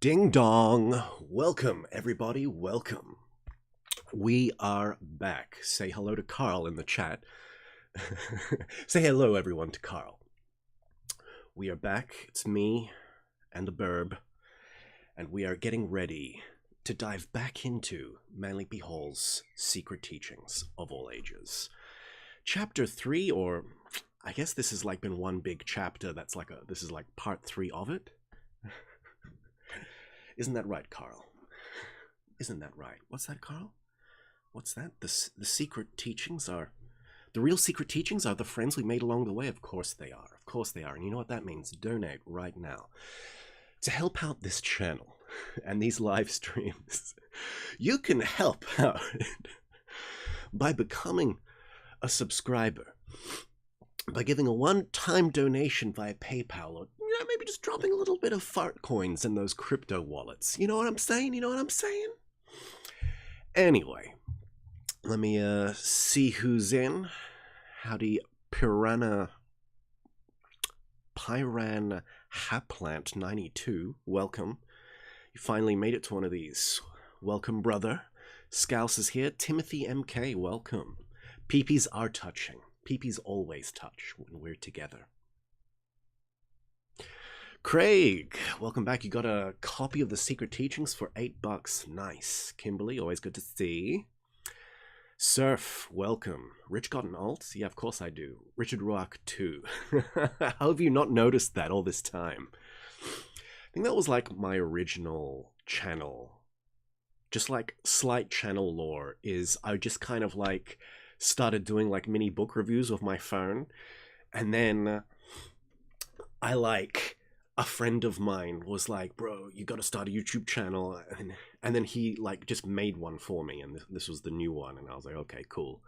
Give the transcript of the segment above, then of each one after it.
Ding dong! Welcome, everybody, welcome. We are back. Say hello to Carl in the chat. Say hello, everyone, to Carl. We are back. It's me and the Burb, and we are getting ready to dive back into Manly P. Hall's Secret Teachings of All Ages. Chapter 3, or I guess this has like been one big chapter that's like this is like part 3 of it. Isn't that right, Carl? Isn't that right? What's that, Carl? What's that? The secret teachings are... The real secret teachings are the friends we made along the way. Of course they are. Of course they are. And you know what that means? Donate right now. To help out this channel and these live streams, you can help out by becoming a subscriber. By giving a one-time donation via PayPal, or maybe just dropping a little bit of fart coins in those crypto wallets. You know what I'm saying? You know what I'm saying? Anyway, let me see who's in. Howdy, Piran Haplant 92. Welcome. You finally made it to one of these. Welcome, brother. Scouse is here. Timothy MK, welcome. Peepees are touching. Peepees always touch when we're together. Craig, welcome back. You got a copy of The Secret Teachings for $8. Nice. Kimberly, always good to see. Surf, welcome. Rich got an alt? Yeah, of course I do. Richard Rock 2. How have you not noticed that all this time? I think that was like my original channel. Just like slight channel lore is I just kind of like started doing like mini book reviews with my phone, and then a friend of mine was like, bro, you gotta start a YouTube channel, and then he like just made one for me, and this was the new one, and I was like, okay, cool.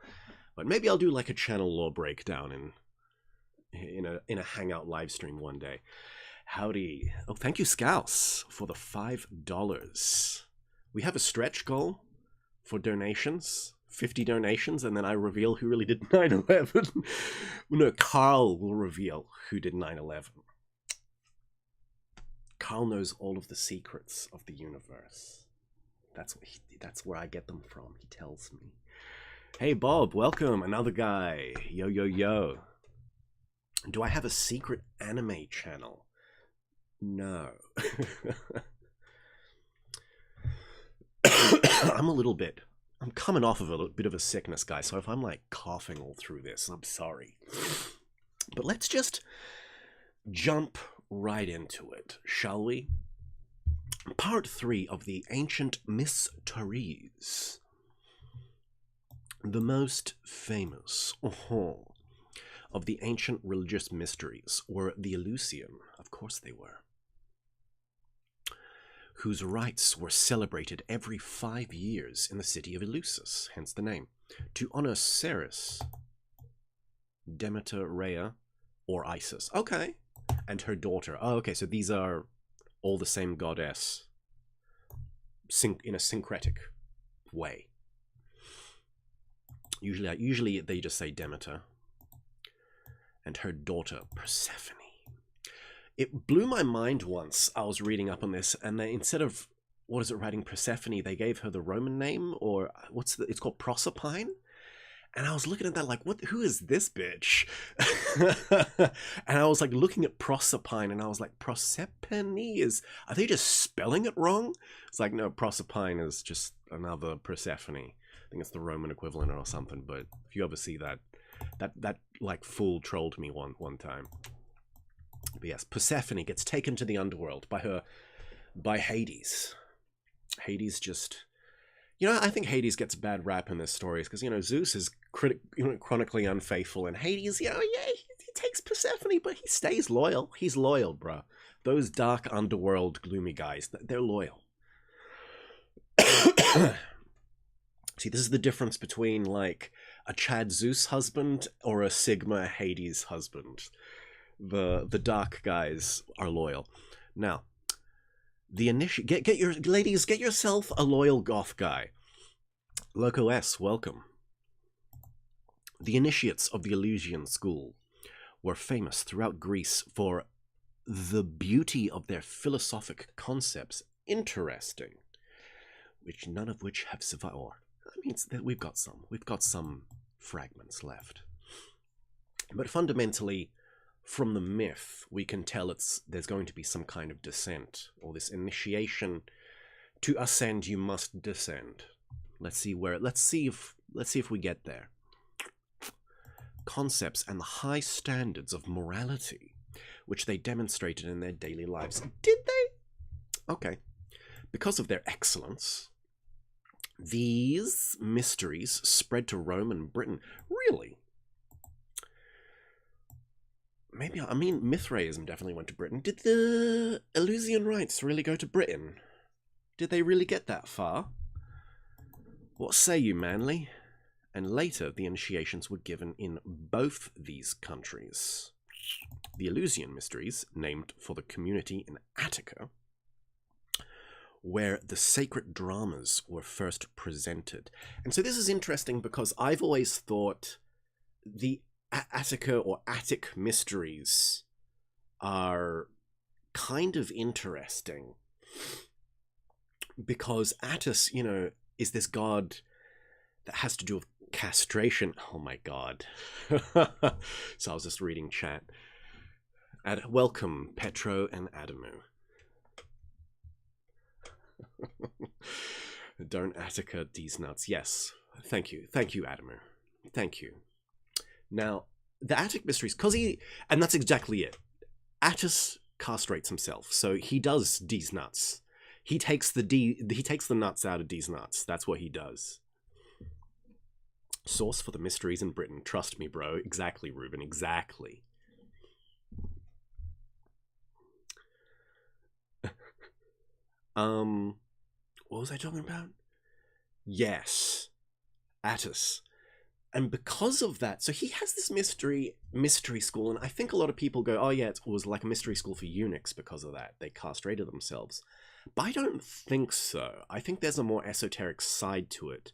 But maybe I'll do like a channel lore breakdown in a hangout live stream one day. Howdy. Oh, thank you, Scouse, for the $5. We have a stretch goal for donations. 50 donations, and then I reveal who really did 9/11. No, Carl will reveal who did 9/11. Carl knows all of the secrets of the universe. That's where I get them from. He tells me. Hey, Bob, welcome. Another guy. Yo, yo, yo. Do I have a secret anime channel? No. I'm coming off of a bit of a sickness, guys, so if I'm like coughing all through this, I'm sorry. But let's just jump right into it, shall we? Part 3 of the Ancient Mysteries. The most famous of the ancient religious mysteries were the Eleusinian, of course they were, whose rites were celebrated every 5 years in the city of Eleusis, hence the name, to honor Ceres, Demeter, Rhea, or Isis. Okay. And her daughter. Oh, okay, so these are all the same goddess in a syncretic way. Usually they just say Demeter. And her daughter, Persephone. It blew my mind once. I was reading up on this, and they, instead of, writing Persephone, they gave her the Roman name, or it's called Proserpine. And I was looking at that like, who is this bitch? And I was like looking at Proserpine, and I was like, Proserpine are they just spelling it wrong? It's like, no, Proserpine is just another Persephone. I think it's the Roman equivalent or something, but if you ever see that like fool trolled me one time. But yes, Persephone gets taken to the underworld by Hades. Hades just... I think Hades gets a bad rap in this story because, Zeus is chronically unfaithful, and Hades, he takes Persephone, but he stays loyal. He's loyal, bro. Those dark underworld gloomy guys, they're loyal. See, this is the difference between, like, a Chad Zeus husband or a Sigma Hades husband. The dark guys are loyal. Now, ladies, get yourself a loyal goth guy. Loco S, welcome. The initiates of the Eleusinian school were famous throughout Greece for the beauty of their philosophic concepts interesting, which none of which have survived. Or, I mean, we've got some fragments left. But fundamentally, from the myth, we can tell there's going to be some kind of descent, or this initiation. To ascend, you must descend. Let's see if we get there. Concepts and the high standards of morality, which they demonstrated in their daily lives. Did they? Okay. Because of their excellence, these mysteries spread to Rome and Britain. Really? Maybe, I mean, Mithraism definitely went to Britain. Did the Eleusinian rites really go to Britain? Did they really get that far? What say you, Manly? And later, the initiations were given in both these countries. The Eleusinian mysteries, named for the community in Attica, where the sacred dramas were first presented. And so this is interesting because I've always thought the Attica or Attic mysteries are kind of interesting because Attis, is this god that has to do with castration. Oh my god. So I was just reading chat. Welcome, Petro and Adamu. Don't Attica these nuts. Yes. Thank you, Adamu. Thank you. Now, the Attic mysteries, and that's exactly it. Attis castrates himself, so he does these nuts. He takes the nuts out of these nuts. That's what he does. Source for the mysteries in Britain. Trust me, bro. Exactly, Ruben. Exactly. What was I talking about? Yes. Attis. And because of that, so he has this mystery school, and I think a lot of people go, oh yeah, it was like a mystery school for eunuchs because of that. They castrated themselves. But I don't think so. I think there's a more esoteric side to it,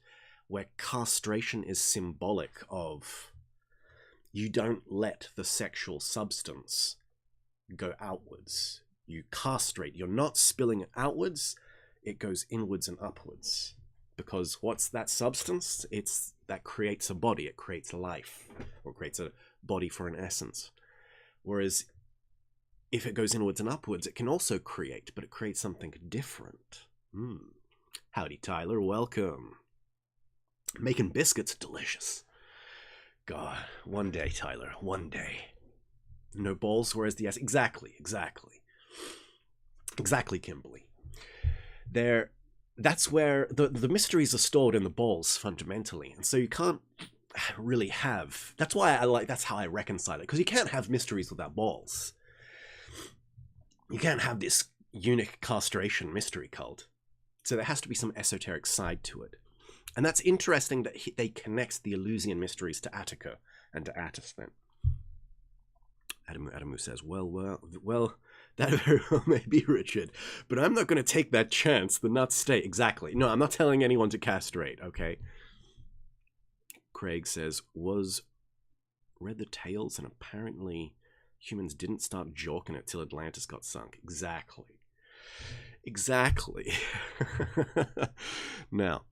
where castration is symbolic of you don't let the sexual substance go outwards. You castrate. You're not spilling it outwards. It goes inwards and upwards. Because what's that substance? That creates a body. It creates life. Or creates a body for an essence. Whereas if it goes inwards and upwards, it can also create, but it creates something different. Howdy, Tyler. Welcome. Making biscuits, delicious. God, one day, Tyler, one day. No balls, whereas the S. Exactly, Kimberly. That's where the mysteries are stored in the balls, fundamentally. And so you can't really have... That's how I reconcile it, because you can't have mysteries without balls. You can't have this eunuch castration mystery cult. So there has to be some esoteric side to it. And that's interesting that they connect the Eleusinian mysteries to Attica and to Attis then. Adamu says, well, that very well may be, Richard, but I'm not going to take that chance. The nuts stay. Exactly. No, I'm not telling anyone to castrate, okay? Craig says, read the tales and apparently humans didn't start jorking it till Atlantis got sunk. Exactly. Now,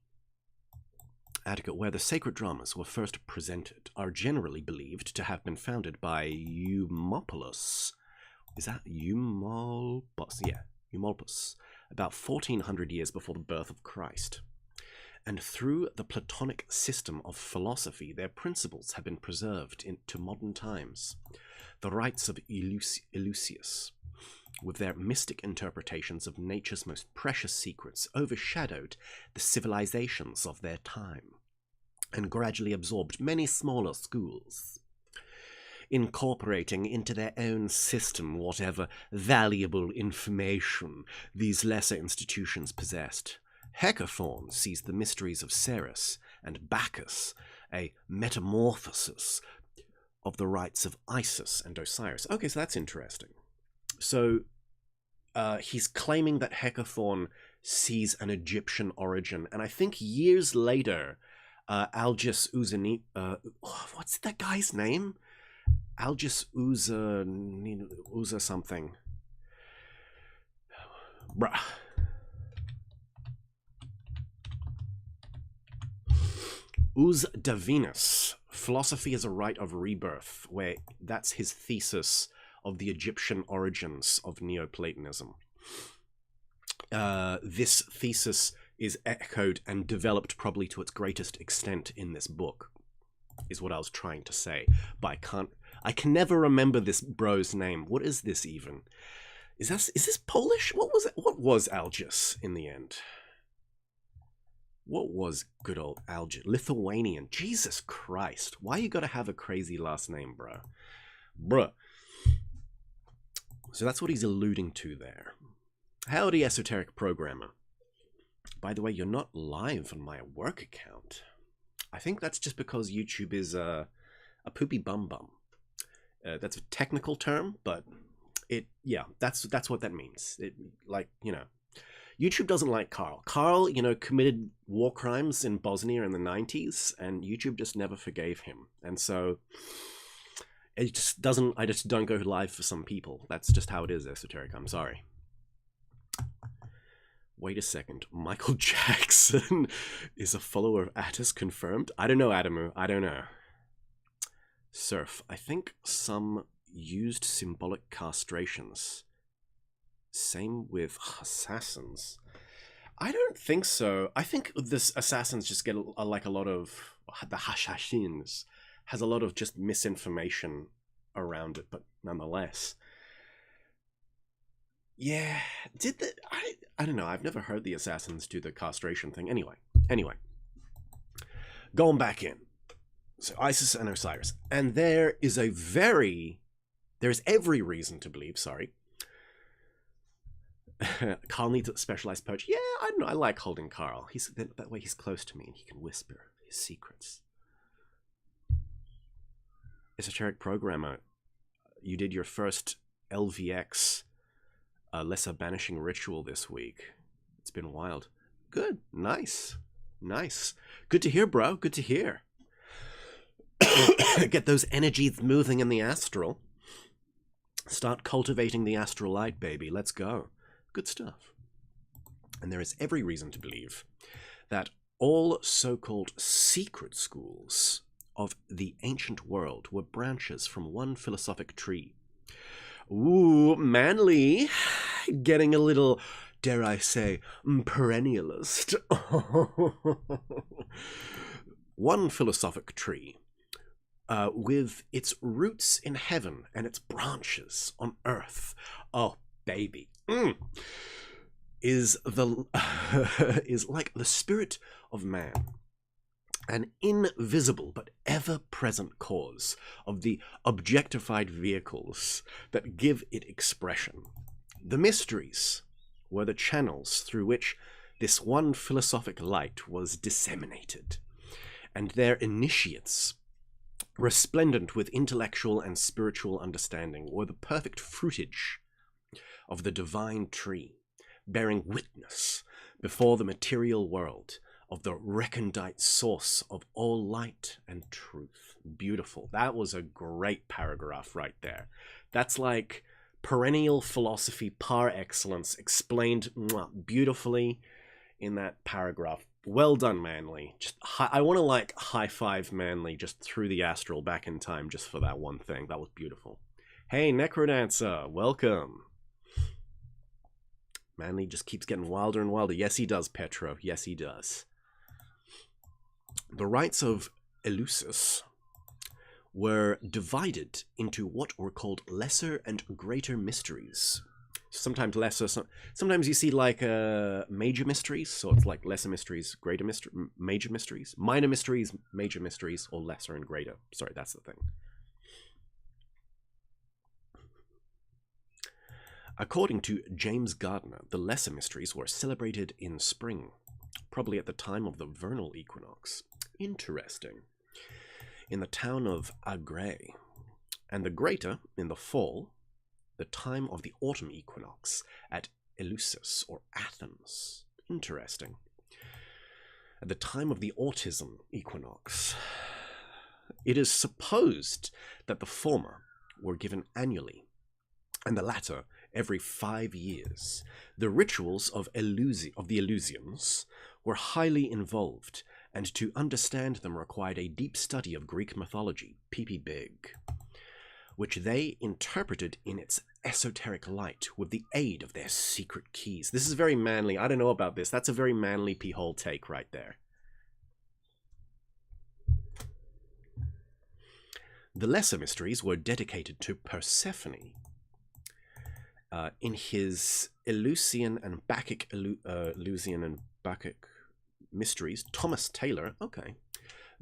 Attica, where the sacred dramas were first presented, are generally believed to have been founded by Eumolpus. Is that Eumolpus? Yeah, Eumolpus. About 1400 years before the birth of Christ. And through the Platonic system of philosophy, their principles have been preserved into modern times. The rites of Eleusis, with their mystic interpretations of nature's most precious secrets, overshadowed the civilizations of their time, and gradually absorbed many smaller schools, incorporating into their own system whatever valuable information these lesser institutions possessed. Hecathon sees the mysteries of Ceres and Bacchus, a metamorphosis of the rites of Isis and Osiris. Okay, so that's interesting. So he's claiming that Hecathon sees an Egyptian origin, and I think years later, Algis Uzani, what's that guy's name? Algis Uza something. Bruh. Us Divinus, Philosophy as a Rite of Rebirth, where that's his thesis of the Egyptian origins of Neoplatonism. This thesis is echoed and developed probably to its greatest extent in this book, is what I was trying to say. But I can never remember this bro's name. What is this even? Is this Polish? What was it? What was Algius in the end? What was good old Algius? Lithuanian. Jesus Christ. Why you gotta have a crazy last name, bro? Bruh. So that's what he's alluding to there. Howdy, esoteric programmer. By the way, you're not live on my work account. I think that's just because YouTube is a poopy bum bum. That's a technical term, but that's what that means. YouTube doesn't like Carl. Carl, committed war crimes in Bosnia in the 90s, and YouTube just never forgave him. And so it just doesn't. I just don't go live for some people. That's just how it is, esoteric. I'm sorry. Wait a second. Michael Jackson is a follower of Attis, confirmed? I don't know, Adamu. I don't know. Surf. I think some used symbolic castrations. Same with assassins. I don't think so. I think this assassins just get a lot of... The hashashins has a lot of just misinformation around it, but nonetheless... Yeah, I don't know. I've never heard the assassins do the castration thing. Anyway, going back in. So Isis and Osiris, and there is every reason to believe. Sorry, Carl needs a specialized perch. Yeah, I don't know. I like holding Carl. That way he's close to me and he can whisper his secrets. Esoteric programmer, you did your first LVX. Lesser banishing ritual this week. It's been wild. Good. Nice. Good to hear, bro. Good to hear. Get those energies moving in the astral. Start cultivating the astral light, baby. Let's go. Good stuff. And there is every reason to believe that all so-called secret schools of the ancient world were branches from one philosophic tree. Ooh, manly. Getting a little, dare I say, perennialist. One philosophic tree, with its roots in heaven and its branches on earth. Oh, baby. Is like the spirit of man. An invisible but ever-present cause of the objectified vehicles that give it expression. The mysteries were the channels through which this one philosophic light was disseminated, and their initiates, resplendent with intellectual and spiritual understanding, were the perfect fruitage of the divine tree, bearing witness before the material world of the recondite source of all light and truth. Beautiful. That was a great paragraph right there. That's like perennial philosophy par excellence, explained beautifully in that paragraph. Well done, Manly. I want to high five Manly just through the astral back in time just for that one thing. That was beautiful. Hey, Necrodancer, welcome. Manly just keeps getting wilder and wilder. Yes, he does, Petro. Yes, he does. The rites of Eleusis were divided into what were called lesser and greater mysteries. Sometimes lesser, sometimes you see major mysteries, so it's like lesser mysteries, greater major mysteries, minor mysteries, major mysteries, or lesser and greater. Sorry, that's the thing. According to James Gardner, the lesser mysteries were celebrated in spring, probably at the time of the vernal equinox. Interesting. In the town of Agré, and the greater in the fall, the time of the autumn equinox at Eleusis or Athens. Interesting. At the time of the autumn equinox, it is supposed that the former were given annually, and the latter every 5 years. The rituals of the Eleusinians were highly involved and to understand them required a deep study of Greek mythology, PP Big, which they interpreted in its esoteric light with the aid of their secret keys. This is very manly. I don't know about this. That's a very manly p-hole take right there. The lesser mysteries were dedicated to Persephone. In his Eleusinian and Bacchic mysteries, Thomas Taylor,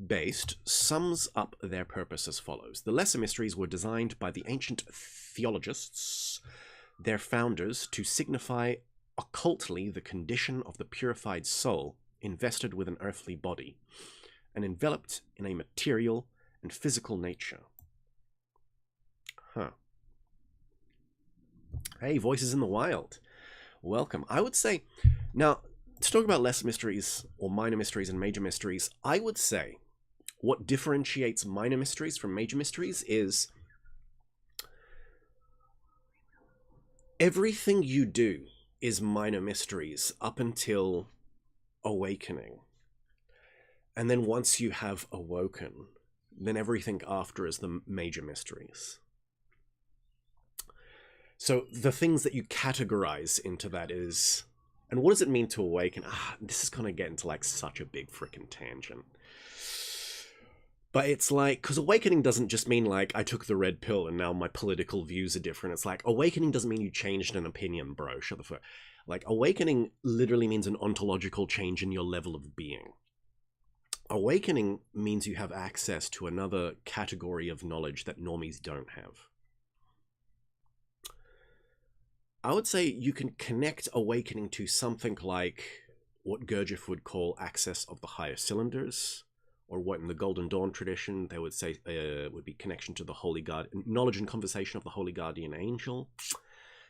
based, sums up their purpose as follows. The lesser mysteries were designed by the ancient theologists, their founders, to signify occultly the condition of the purified soul invested with an earthly body and enveloped in a material and physical nature. Hey, Voices in the Wild. Welcome. I would say, now, to talk about lesser mysteries, or minor mysteries and major mysteries, I would say what differentiates minor mysteries from major mysteries is everything you do is minor mysteries up until awakening. And then once you have awoken, then everything after is the major mysteries. So the things that you categorize into that is, and what does it mean to awaken? This is going to get into like such a big freaking tangent. But it's like, because awakening doesn't just mean like, I took the red pill and now my political views are different. It's like, awakening doesn't mean you changed an opinion, bro. Shut the fuck. Like, awakening literally means an ontological change in your level of being. Awakening means you have access to another category of knowledge that normies don't have. I would say you can connect awakening to something like what Gurdjieff would call access of the higher cylinders, or what in the Golden Dawn tradition they would say would be connection to the Holy God, knowledge and conversation of the Holy Guardian Angel.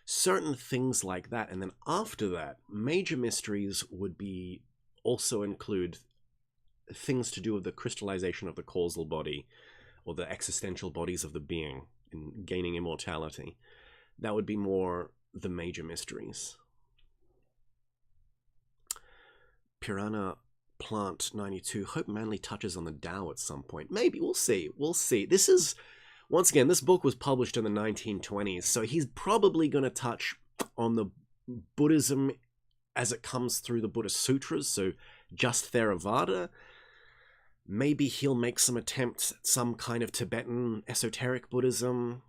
Certain things like that. And then after that, major mysteries would be also include things to do with the crystallization of the causal body, or the existential bodies of the being, and gaining immortality. That would be more the major mysteries. Piranha Plant 92, hope Manly touches on the Tao at some point. Maybe, we'll see. We'll see. This is, once again, this book was published in the 1920s, so he's probably going to touch on the Buddhism as it comes through the Buddhist Sutras, so just Theravada. Maybe he'll make some attempts at some kind of Tibetan esoteric Buddhism.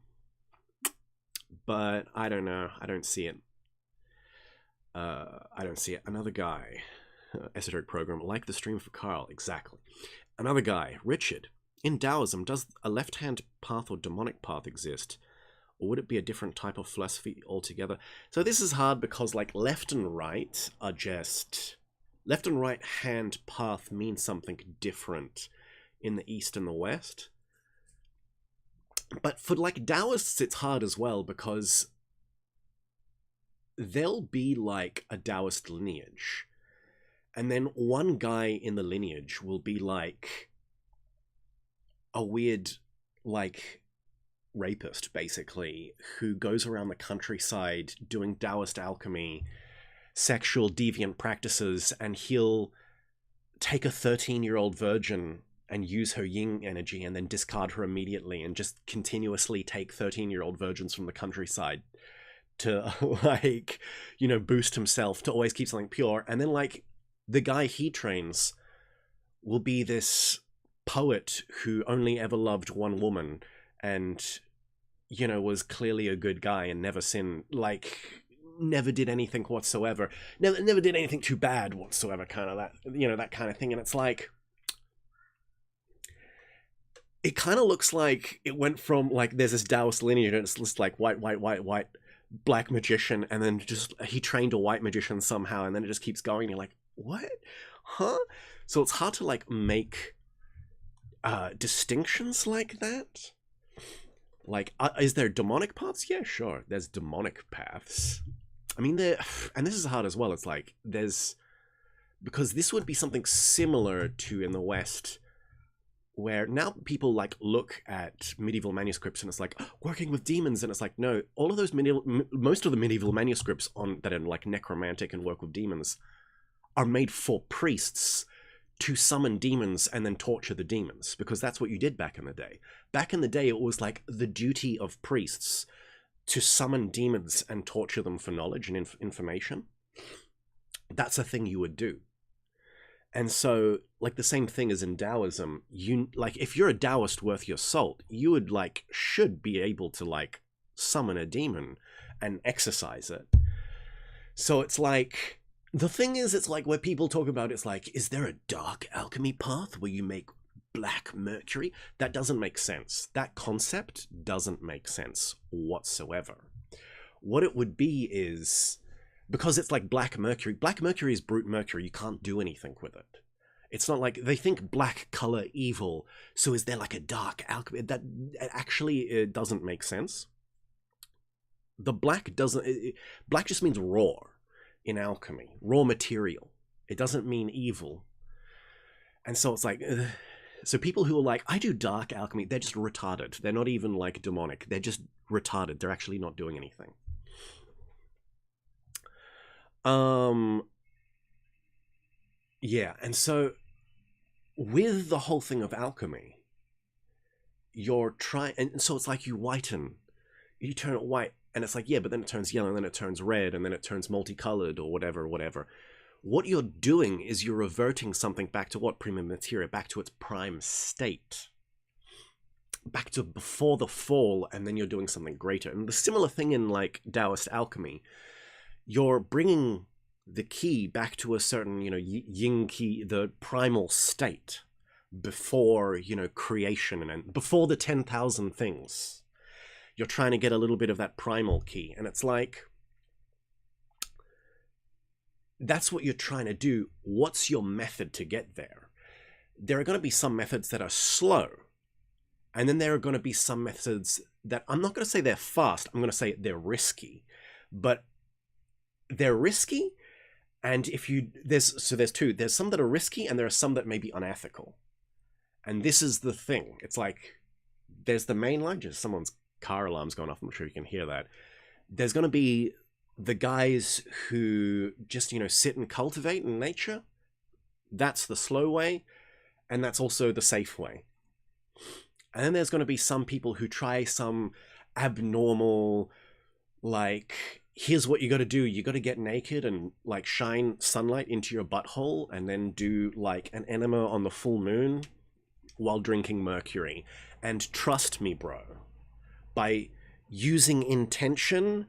But I don't know. I don't see it. I don't see it. Another guy, esoteric program, like the stream for Carl, exactly. Another guy, Richard. In Taoism, does a left-hand path or demonic path exist? Or would it be a different type of philosophy altogether? So this is hard because like left and right are just... Left and right hand path means something different in the East and the West. But for like Taoists, it's hard as well because there'll be like a Taoist lineage. And then one guy in the lineage will be like a weird, like, rapist, basically, who goes around the countryside doing Taoist alchemy, sexual deviant practices, and he'll take a 13-year-old virgin and use her yin energy and then discard her immediately and just continuously take 13-year-old virgins from the countryside to, like, you know, boost himself to always keep something pure. And then, like, the guy he trains will be this poet who only ever loved one woman and, you know, was clearly a good guy and never sinned, like, never did anything whatsoever. Never did anything too bad whatsoever, kind of that, you know, that kind of thing. And it's like... It kind of looks like it went from, like, there's this Taoist lineage and it's just like white, black magician, and then just he trained a white magician somehow, and then it just keeps going, and you're like, what? Huh? So it's hard to, like, make distinctions like that. Like, is there demonic paths? Yeah, sure. There's demonic paths. I mean, and this is hard as well. It's like, because this would be something similar to in the West, where now people like look at medieval manuscripts and it's like working with demons, and it's like, no, all of those most of the medieval manuscripts that are like necromantic and work with demons are made for priests to summon demons and then torture the demons, because that's what you did back in the day. Back in the day, it was like the duty of priests to summon demons and torture them for knowledge and information. That's a thing you would do. And so, like, the same thing as in Taoism, you, like, if you're a Taoist worth your salt, you would, like, should be able to, like, summon a demon and exercise it. So it's like, the thing is, it's like, where people talk about, it's like, is there a dark alchemy path where you make black mercury? That doesn't make sense. That concept doesn't make sense whatsoever. What it would be is, because it's like black mercury is brute mercury, you can't do anything with it. It's not like, they think black color evil, so is there like a dark alchemy? That actually, it doesn't make sense. The black doesn't, black just means raw in alchemy, raw material. It doesn't mean evil. And so it's like, so people who are like, I do dark alchemy, they're just retarded. They're not even like demonic. They're just retarded. They're actually not doing anything. Yeah, and so with the whole thing of alchemy, you're trying, and so it's like you turn it white, and it's like, yeah, but then it turns yellow, and then it turns red, and then it turns multicolored, or whatever. What you're doing is you're reverting something back to what? Prima materia, back to its prime state. Back to before the fall, and then you're doing something greater. And the similar thing in, like, Taoist alchemy, you're bringing the key back to a certain, yin key, the primal state, before, creation, and before the 10,000 things. You're trying to get a little bit of that primal key, and it's like, that's what you're trying to do. What's your method to get there? There are going to be some methods that are slow, and then there are going to be some methods that, I'm not going to say they're fast, I'm going to say they're risky. But they're risky, and there's two. There's some that are risky, and there are some that may be unethical. And this is the thing. It's like, there's the main line, just someone's car alarm's going off, I'm sure you can hear that. There's going to be the guys who just, sit and cultivate in nature. That's the slow way, and that's also the safe way. And then there's going to be some people who try some abnormal, like, here's what you got to do. You got to get naked and, like, shine sunlight into your butthole, and then do, like, an enema on the full moon while drinking mercury. And trust me, bro, by using intention,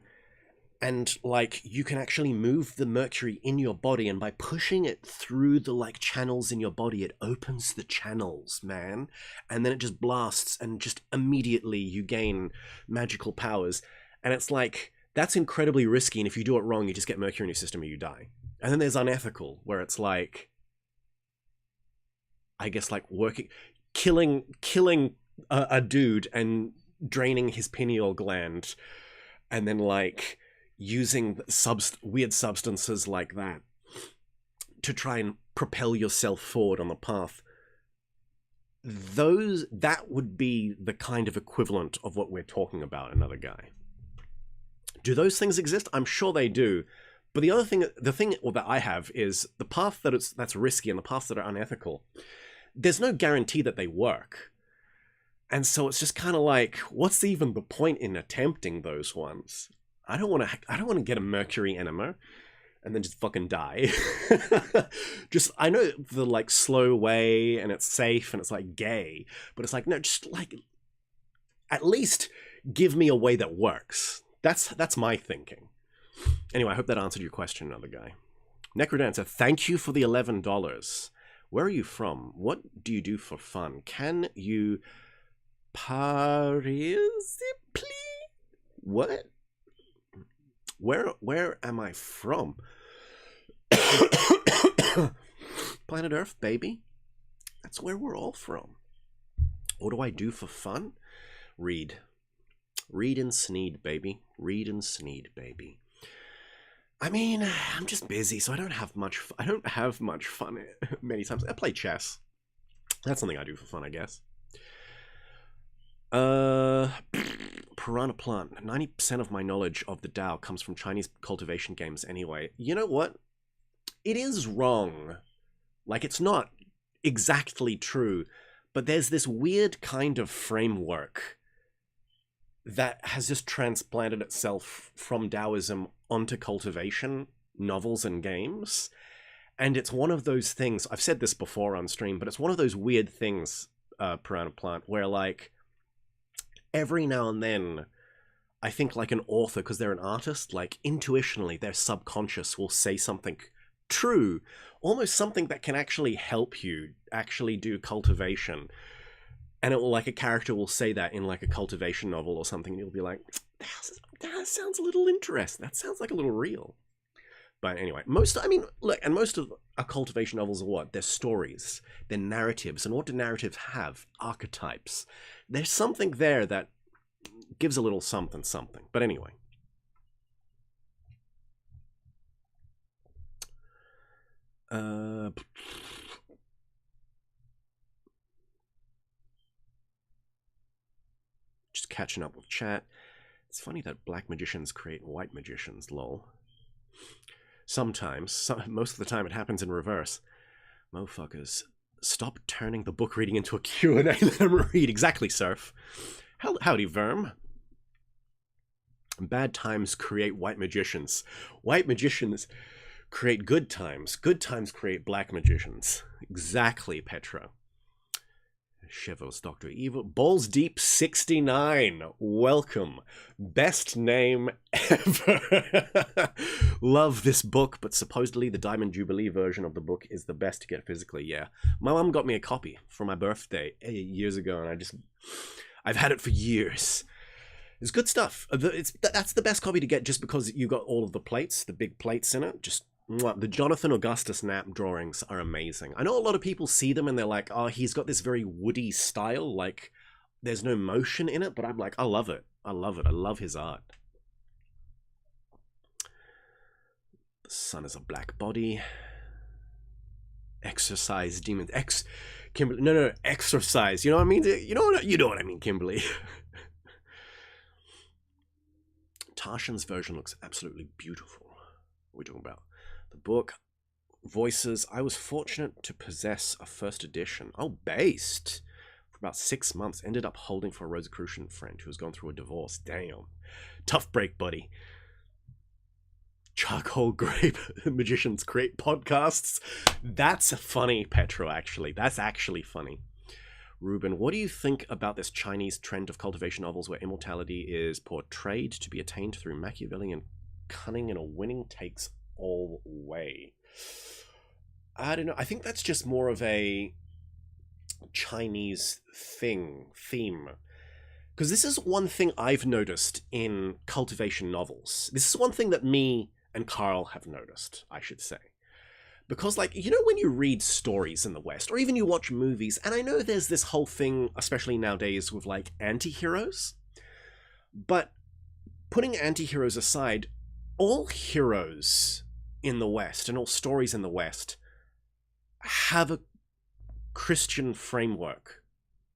and, like, you can actually move the mercury in your body, and by pushing it through the, like, channels in your body, it opens the channels, man. And then it just blasts, and just immediately you gain magical powers. And it's like, that's incredibly risky, and if you do it wrong, you just get mercury in your system and you die. And then there's unethical, where it's like, I guess, like, killing a dude and draining his pineal gland, and then, like, using weird substances like that to try and propel yourself forward on the path. That would be the kind of equivalent of what we're talking about, another guy. Do those things exist? I'm sure they do. But the thing that I have is the path that's risky and the paths that are unethical. There's no guarantee that they work. And so it's just kind of like, what's even the point in attempting those ones? I don't want to get a mercury enema and then just fucking die. I know the, like, slow way, and it's safe, and it's, like, gay, but it's like, no, just, like, at least give me a way that works. That's my thinking. Anyway, I hope that answered your question, another guy. Necrodancer, thank you for the $11. Where are you from? What do you do for fun? Can you participate? What? Where am I from? Planet Earth, baby. That's where we're all from. What do I do for fun? Read. Read and sneed, baby. Read and sneed, baby. I mean, I'm just busy, so I don't have much fun many times. I play chess. That's something I do for fun, I guess. Piranha plant. 90% of my knowledge of the Tao comes from Chinese cultivation games anyway. You know what? It is wrong. Like, it's not exactly true, but there's this weird kind of framework that has just transplanted itself from Taoism onto cultivation novels and games. And it's one of those things, I've said this before on stream, but it's one of those weird things, Piranha Plant, where like every now and then I think like an author, because they're an artist, like intuitionally their subconscious will say something true, almost something that can actually help you actually do cultivation. And it will, like, a character will say that in like a cultivation novel or something, and you'll be like, that sounds a little interesting, that sounds like a little real. But anyway, most of our cultivation novels are what? They're stories, they're narratives, and what do narratives have? Archetypes. There's something there that gives a little something. But anyway. Just catching up with chat. It's funny that black magicians create white magicians, lol. Sometimes, most of the time it happens in reverse. Motherfuckers, stop turning the book reading into a Q&A. Let them read. Exactly, Surf. Howdy, Verm. Bad times create white magicians. White magicians create good times. Good times create black magicians. Exactly, Petra. Shivos, Dr. Evil. Balls Deep 69. Welcome. Best name ever. Love this book, but supposedly the Diamond Jubilee version of the book is the best to get physically. Yeah. My mom got me a copy for my birthday years ago, and I've had it for years. It's good stuff. That's the best copy to get just because you got all of the plates, the big plates in it. Just the Jonathan Augustus Knapp drawings are amazing. I know a lot of people see them and they're like, oh, he's got this very woody style, like there's no motion in it, but I'm like, I love it. I love it. I love his art. The sun is a black body. Exercise demons. Kimberly. No, exercise. You know what I mean? You know what I mean, Kimberly. Tarshan's version looks absolutely beautiful. What are we talking about? The book, voices. I was fortunate to possess a first edition. Oh, based. For about 6 months. Ended up holding for a Rosicrucian friend who was going through a divorce. Damn. Tough break, buddy. Charcoal grape magicians create podcasts. That's funny, Petro, actually. That's actually funny. Ruben, what do you think about this Chinese trend of cultivation novels where immortality is portrayed to be attained through Machiavellian cunning and a winning takes all way? I don't know. I think that's just more of a Chinese theme. Because this is one thing I've noticed in cultivation novels. This is one thing that me and Carl have noticed, I should say. Because, like, you know when you read stories in the West, or even you watch movies, and I know there's this whole thing, especially nowadays, with, like, anti-heroes, but putting anti-heroes aside, all heroes in the West, and all stories in the West, have a Christian framework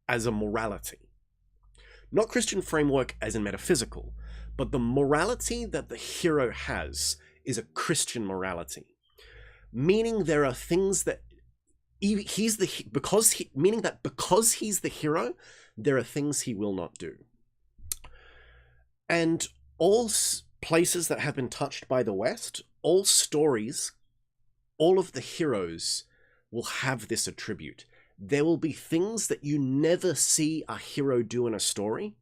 as a morality. Not Christian framework as in metaphysical, but the morality that the hero has is a Christian morality. Meaning there are things that because he's the hero, there are things he will not do. And all places that have been touched by the West, all stories, all of the heroes will have this attribute. There will be things that you never see a hero do in a story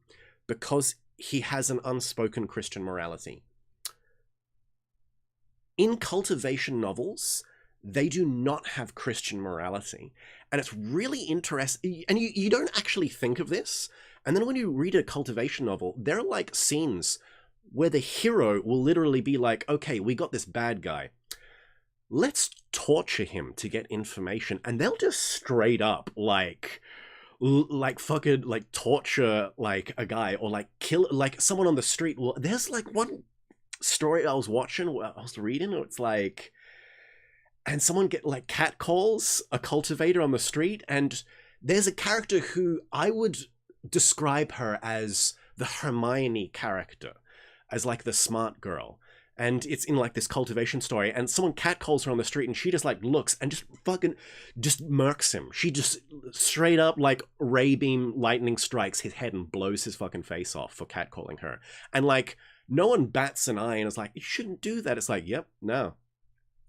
because he has an unspoken Christian morality. In cultivation novels, they do not have Christian morality. And it's really interesting. And you don't actually think of this. And then when you read a cultivation novel, there are like scenes where the hero will literally be like, okay, we got this bad guy. Let's torture him to get information. And they'll just straight up like fucking like torture like a guy or like kill like someone on the street. Well, there's like one story I was reading, it's like, and someone get like catcalls a cultivator on the street, and there's a character who I would describe her as the Hermione character, as like the smart girl, and it's in like this cultivation story, and someone catcalls her on the street, and she just like looks and just fucking just murks him. She just straight up like ray beam lightning strikes his head and blows his fucking face off for catcalling her. And like no one bats an eye and is like, you shouldn't do that. It's like, yep, no,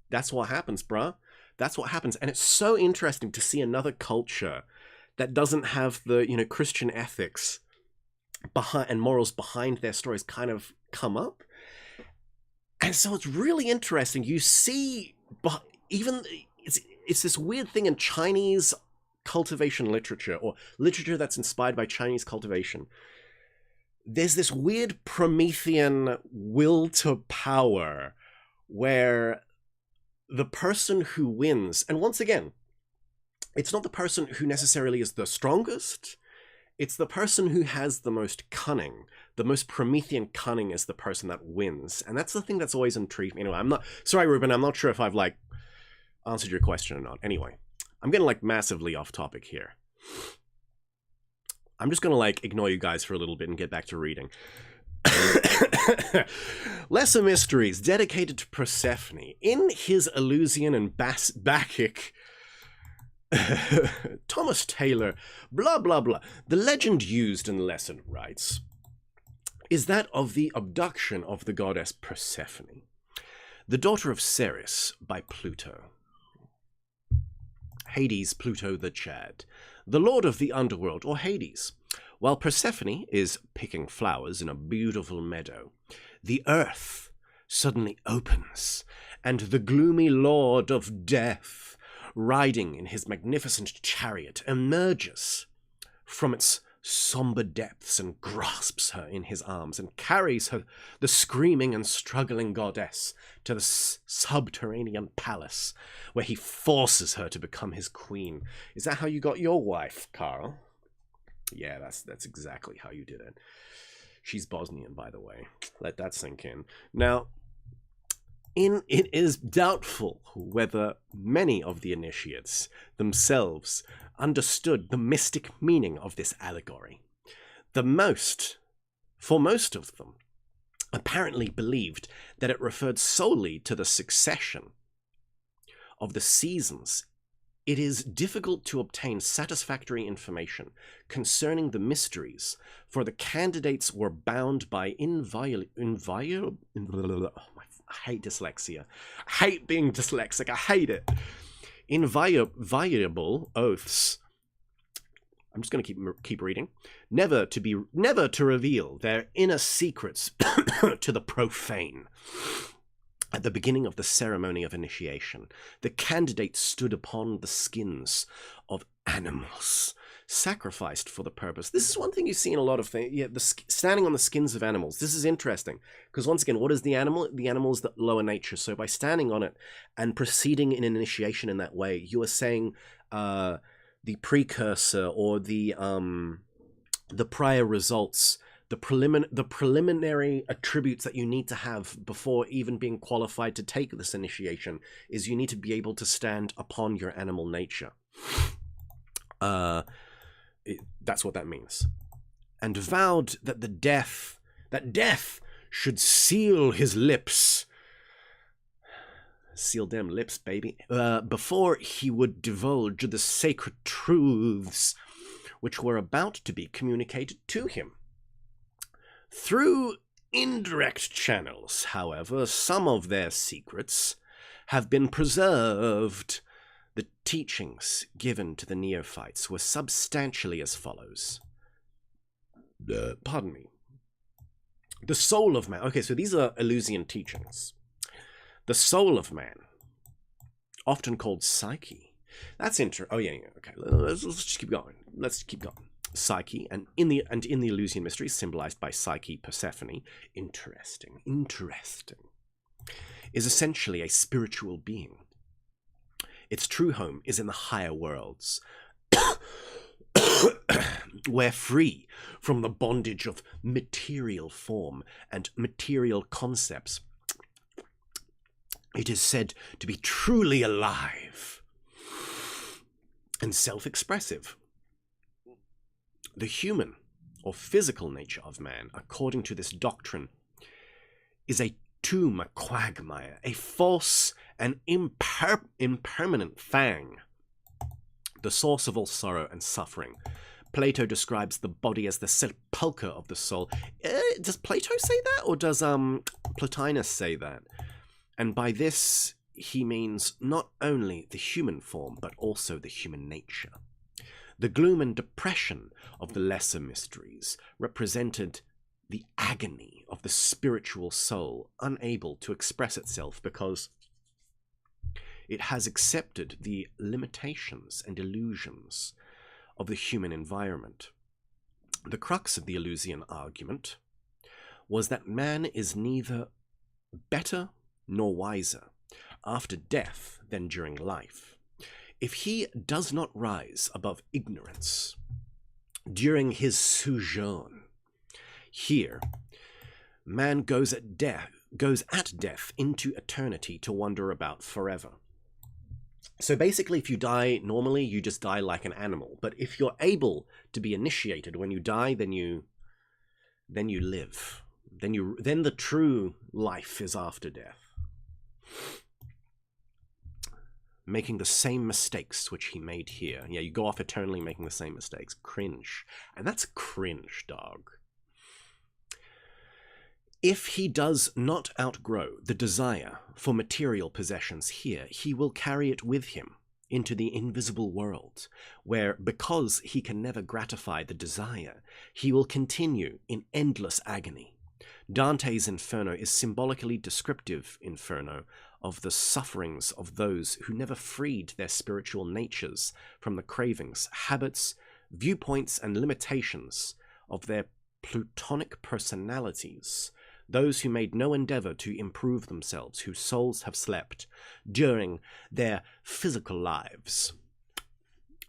that's what happens, bruh. That's what happens. And it's so interesting to see another culture that doesn't have the, you know, Christian ethics behind and morals behind their stories kind of come up. And so it's really interesting. You see, but even it's this weird thing in Chinese cultivation literature, or literature that's inspired by Chinese cultivation. There's this weird Promethean will to power where the person who wins, and once again, it's not the person who necessarily is the strongest, it's the person who has the most cunning. The most Promethean cunning is the person that wins. And that's the thing that's always intrigued me. Anyway, I'm not... Sorry, Ruben, I'm not sure if I've, like, answered your question or not. Anyway, I'm getting, like, massively off topic here. I'm just gonna, like, ignore you guys for a little bit and get back to reading. Lesser Mysteries, dedicated to Persephone. In his Eleusinian and Bacchic... Thomas Taylor, blah blah blah. The legend used in the lesson, writes, is that of the abduction of the goddess Persephone, the daughter of Ceres by Pluto. Hades, Pluto the Chad, the lord of the underworld, or Hades. While Persephone is picking flowers in a beautiful meadow, the earth suddenly opens, and the gloomy lord of death, riding in his magnificent chariot, emerges from its somber depths and grasps her in his arms and carries her, the screaming and struggling goddess, to the subterranean palace, where he forces her to become his queen. Is that how you got your wife, Carl? Yeah, that's exactly how you did it. She's Bosnian, by the way. Let that sink in. Now, it is doubtful whether many of the initiates themselves understood the mystic meaning of this allegory. For most of them, apparently believed that it referred solely to the succession of the seasons. It is difficult to obtain satisfactory information concerning the mysteries, for the candidates were bound by I hate dyslexia. I hate being dyslexic. I hate it. Inviolable oaths. I'm just going to keep reading. Never to reveal their inner secrets to the profane. At the beginning of the ceremony of initiation, the candidates stood upon the skins of animals, sacrificed for the purpose. This is one thing you see in a lot of things. Yeah, standing on the skins of animals. This is interesting, because once again, what is the animal? The animal is the lower nature. So by standing on it and proceeding in an initiation in that way, you are saying the precursor, or the prior results, the preliminary attributes that you need to have before even being qualified to take this initiation is you need to be able to stand upon your animal nature. That's what that means. And vowed that death should seal his lips. Seal them lips, baby. Before he would divulge the sacred truths which were about to be communicated to him. Through indirect channels, however, some of their secrets have been preserved. The teachings given to the neophytes were substantially as follows. Pardon me. The soul of man. Okay, so these are Eleusinian teachings. The soul of man, often called psyche. That's interesting. Oh yeah. Okay, let's just keep going. Let's keep going. Psyche, and in the Eleusinian mysteries, symbolized by Psyche, Persephone. Interesting. Is essentially a spiritual being. Its true home is in the higher worlds, where free from the bondage of material form and material concepts, it is said to be truly alive and self-expressive. The human or physical nature of man, according to this doctrine, is a tomb, a quagmire, a false and impermanent fang, the source of all sorrow and suffering. Plato describes the body as the sepulchre of the soul. Does Plato say that, or does Plotinus say that? And by this, he means not only the human form, but also the human nature. The gloom and depression of the lesser mysteries represented the agony of the spiritual soul, unable to express itself because it has accepted the limitations and illusions of the human environment. The crux of the Eleusinian argument was that man is neither better nor wiser after death than during life. If he does not rise above ignorance during his sojourn here, man goes at death into eternity to wander about forever. So basically, if you die normally, you just die like an animal. But if you're able to be initiated when you die, then you live. Then the true life is after death. Making the same mistakes which he made here. Yeah, you go off eternally making the same mistakes. Cringe. And that's cringe, dog. If he does not outgrow the desire for material possessions here, he will carry it with him into the invisible world, where, because he can never gratify the desire, he will continue in endless agony. Dante's Inferno is symbolically descriptive inferno of the sufferings of those who never freed their spiritual natures from the cravings, habits, viewpoints, and limitations of their plutonic personalities, those who made no endeavor to improve themselves, whose souls have slept during their physical lives,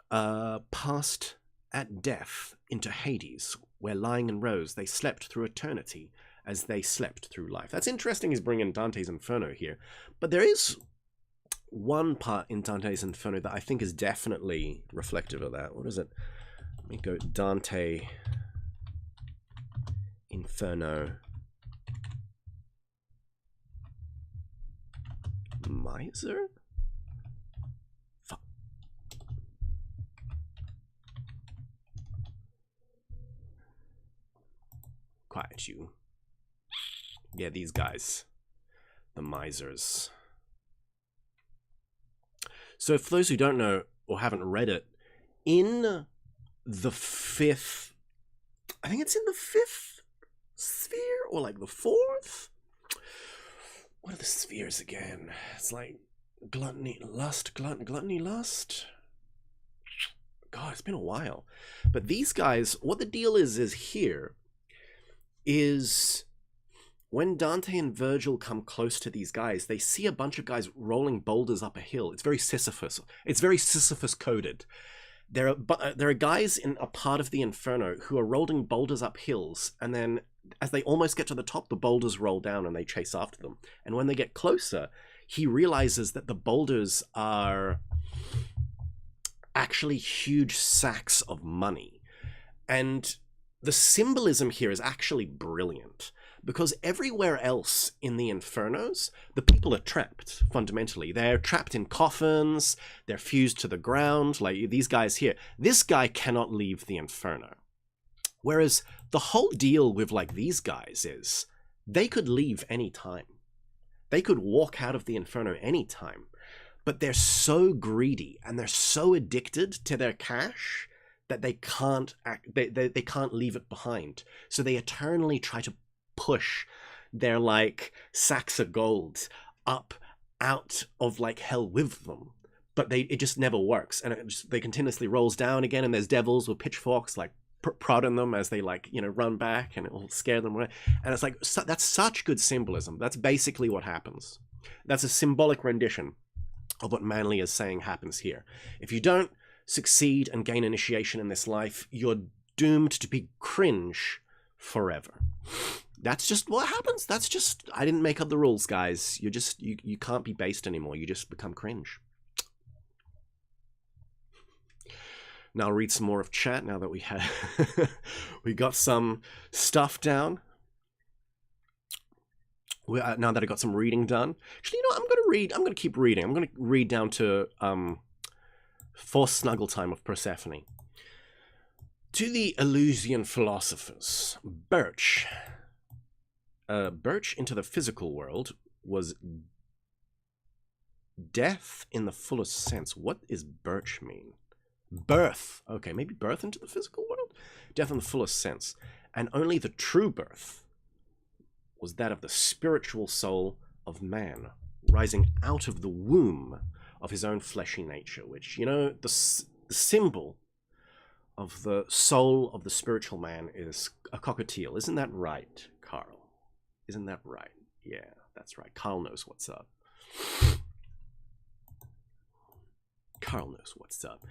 passed at death into Hades, where lying in rows they slept through eternity as they slept through life. That's interesting, he's bringing Dante's Inferno here. But there is one part in Dante's Inferno that I think is definitely reflective of that. What is it? Let me go Dante Inferno. Miser? Fuck. Quiet you. Yeah, these guys. The misers. So for those who don't know or haven't read it, in the fifth... I think it's in the fifth sphere, or like the fourth? What are the spheres again? It's like gluttony, lust, gluttony, lust. God, it's been a while. But these guys, what the deal is here is when Dante and Virgil come close to these guys, they see a bunch of guys rolling boulders up a hill. It's very Sisyphus. It's very Sisyphus coded. There are guys in a part of the Inferno who are rolling boulders up hills, and then as they almost get to the top, the boulders roll down and they chase after them. And when they get closer, he realizes that the boulders are actually huge sacks of money. And the symbolism here is actually brilliant, because everywhere else in the Infernos, the people are trapped, fundamentally. They're trapped in coffins, they're fused to the ground, like these guys here. This guy cannot leave the Inferno. Whereas the whole deal with like these guys is they could leave any time. They could walk out of the Inferno any time. But they're so greedy and they're so addicted to their cash that they can't they can't leave it behind. So they eternally try to push their like sacks of gold up out of like hell with them. But it just never works, and they continuously rolls down again, and there's devils with pitchforks like prodding them as they like, you know, run back, and it will scare them away. And it's like, that's such good symbolism. That's basically what happens. That's a symbolic rendition of what Manly is saying happens here. If you don't succeed and gain initiation in this life, you're doomed to be cringe forever. That's just what happens. That's just, I didn't make up the rules, guys. You're just, you can't be based anymore. You just become cringe. Now I'll read some more of chat now that we got some stuff down. Now that I got some reading done. Actually, you know what? I'm going to keep reading. I'm going to read down to Forced Snuggle Time of Persephone. To the Eleusinian philosophers, birch into the physical world was death in the fullest sense. What does birch mean? Birth. Okay, maybe birth into the physical world? Death in the fullest sense. And only the true birth was that of the spiritual soul of man, rising out of the womb of his own fleshy nature, which, you know, the symbol of the soul of the spiritual man is a cockatiel. Isn't that right, Carl? Isn't that right? Yeah, that's right. Carl knows what's up. Carl knows what's up.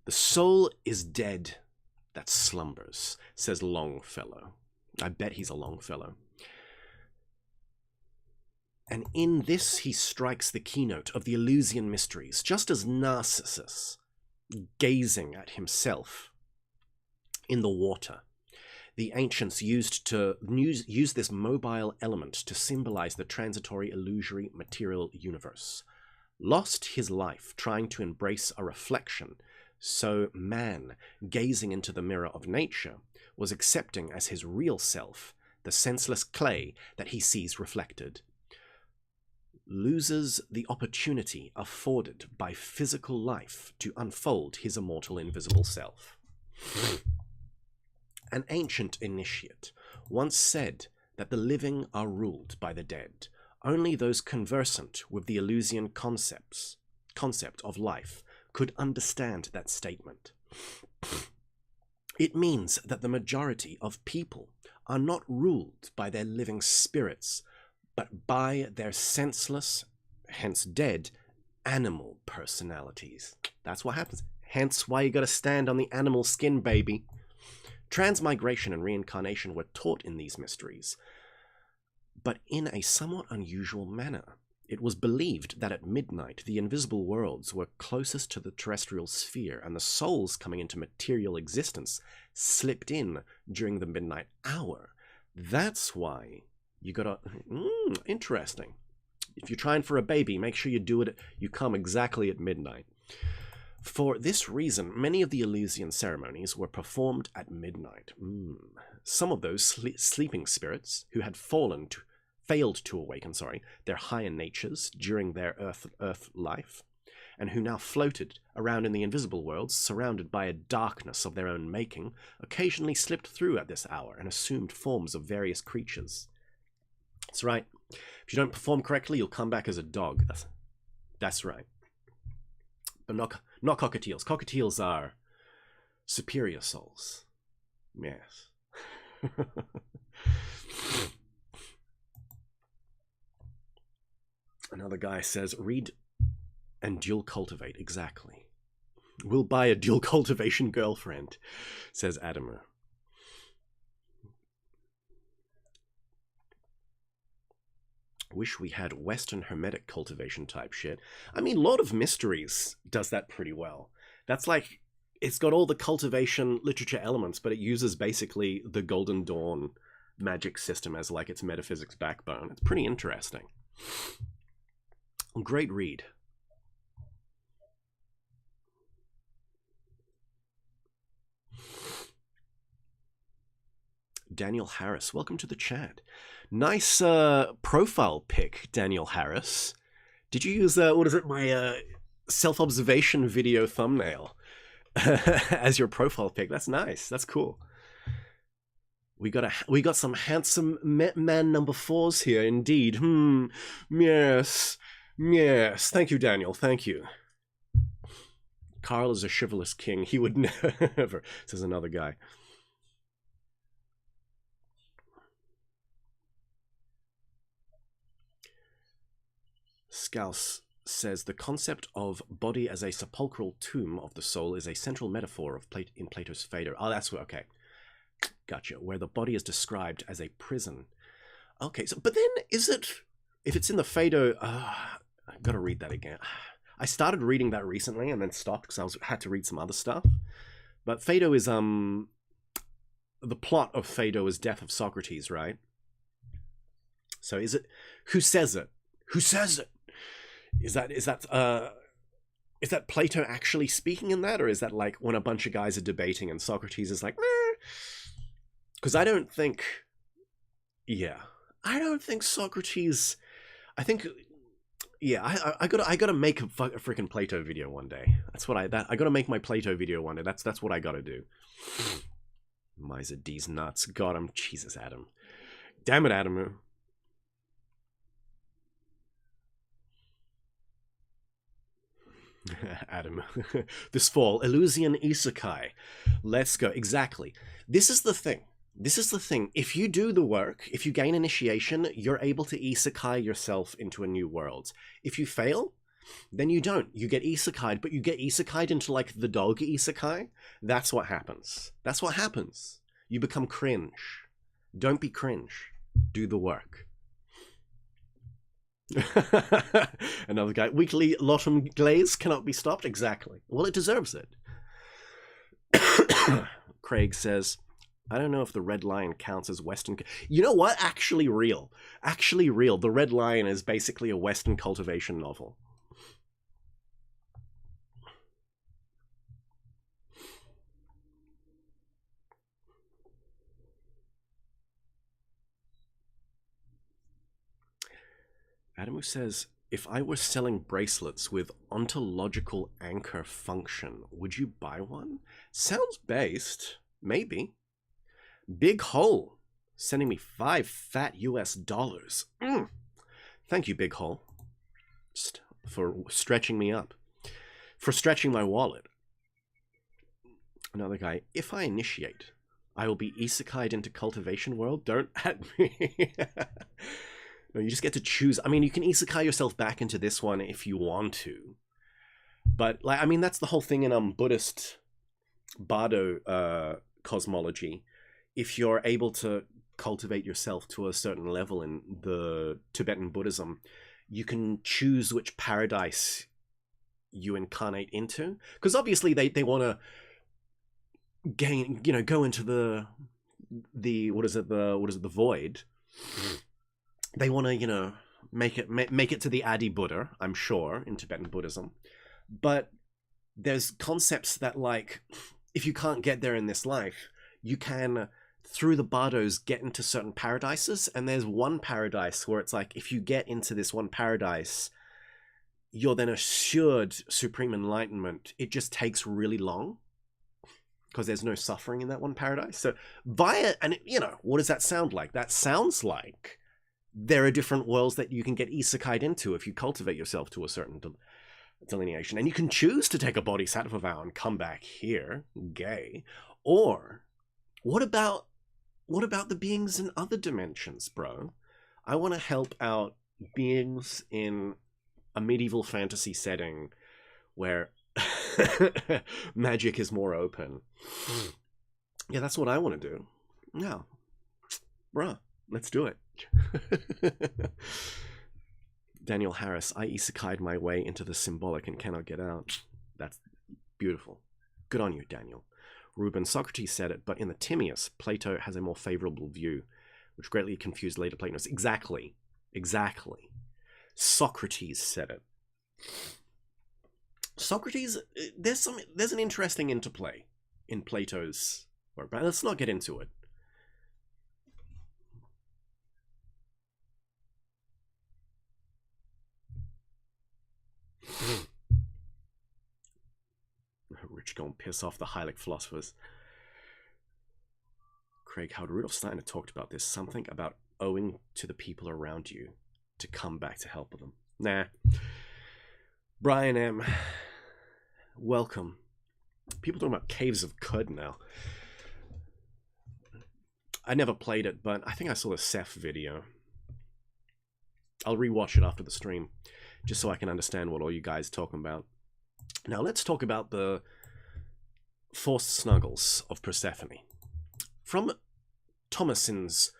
The soul is dead that slumbers, says Longfellow. I bet he's a Longfellow. And in this he strikes the keynote of the Eleusinian mysteries, just as Narcissus, gazing at himself in the water, the ancients used this mobile element to symbolize the transitory, illusory, material universe, lost his life trying to embrace a reflection, so man, gazing into the mirror of nature, was accepting as his real self the senseless clay that he sees reflected, loses the opportunity afforded by physical life to unfold his immortal invisible self. An ancient initiate once said that the living are ruled by the dead. Only those conversant with the Eleusinian concept of life could understand that statement. It means that the majority of people are not ruled by their living spirits, but by their senseless, hence dead, animal personalities. That's what happens. Hence why you gotta stand on the animal skin, baby. Transmigration and reincarnation were taught in these mysteries, but in a somewhat unusual manner. It was believed that at midnight the invisible worlds were closest to the terrestrial sphere, and the souls coming into material existence slipped in during the midnight hour. That's why you gotta... interesting. If you're trying for a baby, make sure you come exactly at midnight. For this reason, many of the Eleusinian ceremonies were performed at midnight. Some of those sleeping spirits who had failed to awaken, their higher natures during their earth life, and who now floated around in the invisible worlds, surrounded by a darkness of their own making, occasionally slipped through at this hour and assumed forms of various creatures. That's right. If you don't perform correctly, you'll come back as a dog. That's right. But not cockatiels. Cockatiels are superior souls. Yes. Another guy says, read and dual cultivate. Exactly. We'll buy a dual cultivation girlfriend, says Adamer. Wish we had Western Hermetic cultivation type shit. I mean, Lord of Mysteries does that pretty well. That's like, it's got all the cultivation literature elements, but it uses basically the Golden Dawn magic system as like its metaphysics backbone. It's pretty interesting. Great read. Daniel Harris, welcome to the chat. Nice profile pic, Daniel Harris. Did you use, my self-observation video thumbnail as your profile pic? That's nice. That's cool. We got some handsome man number 4s here, indeed. Yes. Yes. Thank you, Daniel. Thank you. Carl is a chivalrous king. He would never, says another guy. Scouse says the concept of body as a sepulchral tomb of the soul is a central metaphor in Plato's Phaedo. Oh, that's what, okay. Gotcha. Where the body is described as a prison. Okay, so, but then is it, if it's in the Phaedo, I've got to read that again. I started reading that recently and then stopped because I had to read some other stuff. But Phaedo is, the plot of Phaedo is death of Socrates, right? So is it, who says it? Who says it? Is that Plato actually speaking in that, or is that like when a bunch of guys are debating and Socrates is like, because I don't think Socrates, I think, yeah, I gotta make a freaking Plato video one day. That's what I gotta make my Plato video one day. That's what I gotta do. Miser D's nuts. Got him. Jesus, Adam. Damn it, Adamu. Adam. This fall, Eleusinian Isekai. Let's go. Exactly. This is the thing. If you do the work, if you gain initiation, you're able to isekai yourself into a new world. If you fail, then you don't. You get isekai'd, but you get isekai'd into like the dog isekai. That's what happens. You become cringe. Don't be cringe. Do the work. Another guy. Weekly Lotum glaze cannot be stopped. Exactly. Well, it deserves it. Craig says, I don't know if the Red Lion counts as Western. You know what? Actually real. The Red Lion is basically a Western cultivation novel. Adamu says, if I were selling bracelets with ontological anchor function, would you buy one? Sounds based. Maybe. Big Hole sending me 5 fat US dollars. Thank you, Big Hole, just for stretching me up, for stretching my wallet. Another guy, if I initiate, I will be isekai'd into cultivation world. Don't at me. No, you just get to choose. I mean, you can isekai yourself back into this one if you want to. But, like, I mean, that's the whole thing in Buddhist Bardo cosmology. If you're able to cultivate yourself to a certain level in the Tibetan Buddhism, you can choose which paradise you incarnate into. Because obviously they want to gain, go into the void. They want to, make it to the Adi Buddha, I'm sure, in Tibetan Buddhism. But there's concepts that, like, if you can't get there in this life, you can, through the bardos, get into certain paradises. And there's one paradise where it's like, if you get into this one paradise, you're then assured supreme enlightenment. It just takes really long because there's no suffering in that one paradise. So what does that sound like? That sounds like there are different worlds that you can get isekai'd into if you cultivate yourself to a certain delineation. And you can choose to take a bodhisattva vow and come back here, gay. Or what about the beings in other dimensions, bro? I want to help out beings in a medieval fantasy setting where magic is more open. Yeah, that's what I want to do. Yeah. Bruh, let's do it. Daniel Harris, I isekai'd my way into the symbolic and cannot get out. That's beautiful. Good on you, Daniel. Ruben, Socrates said it, but in the Timaeus, Plato has a more favorable view, which greatly confused later Platonists. Exactly. Socrates said it. Socrates, there's an interesting interplay in Plato's work, but let's not get into it. Rich gonna piss off the Heilig philosophers. Craig, how Rudolf Steiner talked about this, something about owing to the people around you to come back to help them. Nah. Brian M., welcome. People talking about Caves of Cud now. I never played it, but I think I saw the Ceph video. I'll rewatch it after the stream, just so I can understand what all you guys are talking about. Now let's talk about the forced snuggles of Persephone. From Thomason's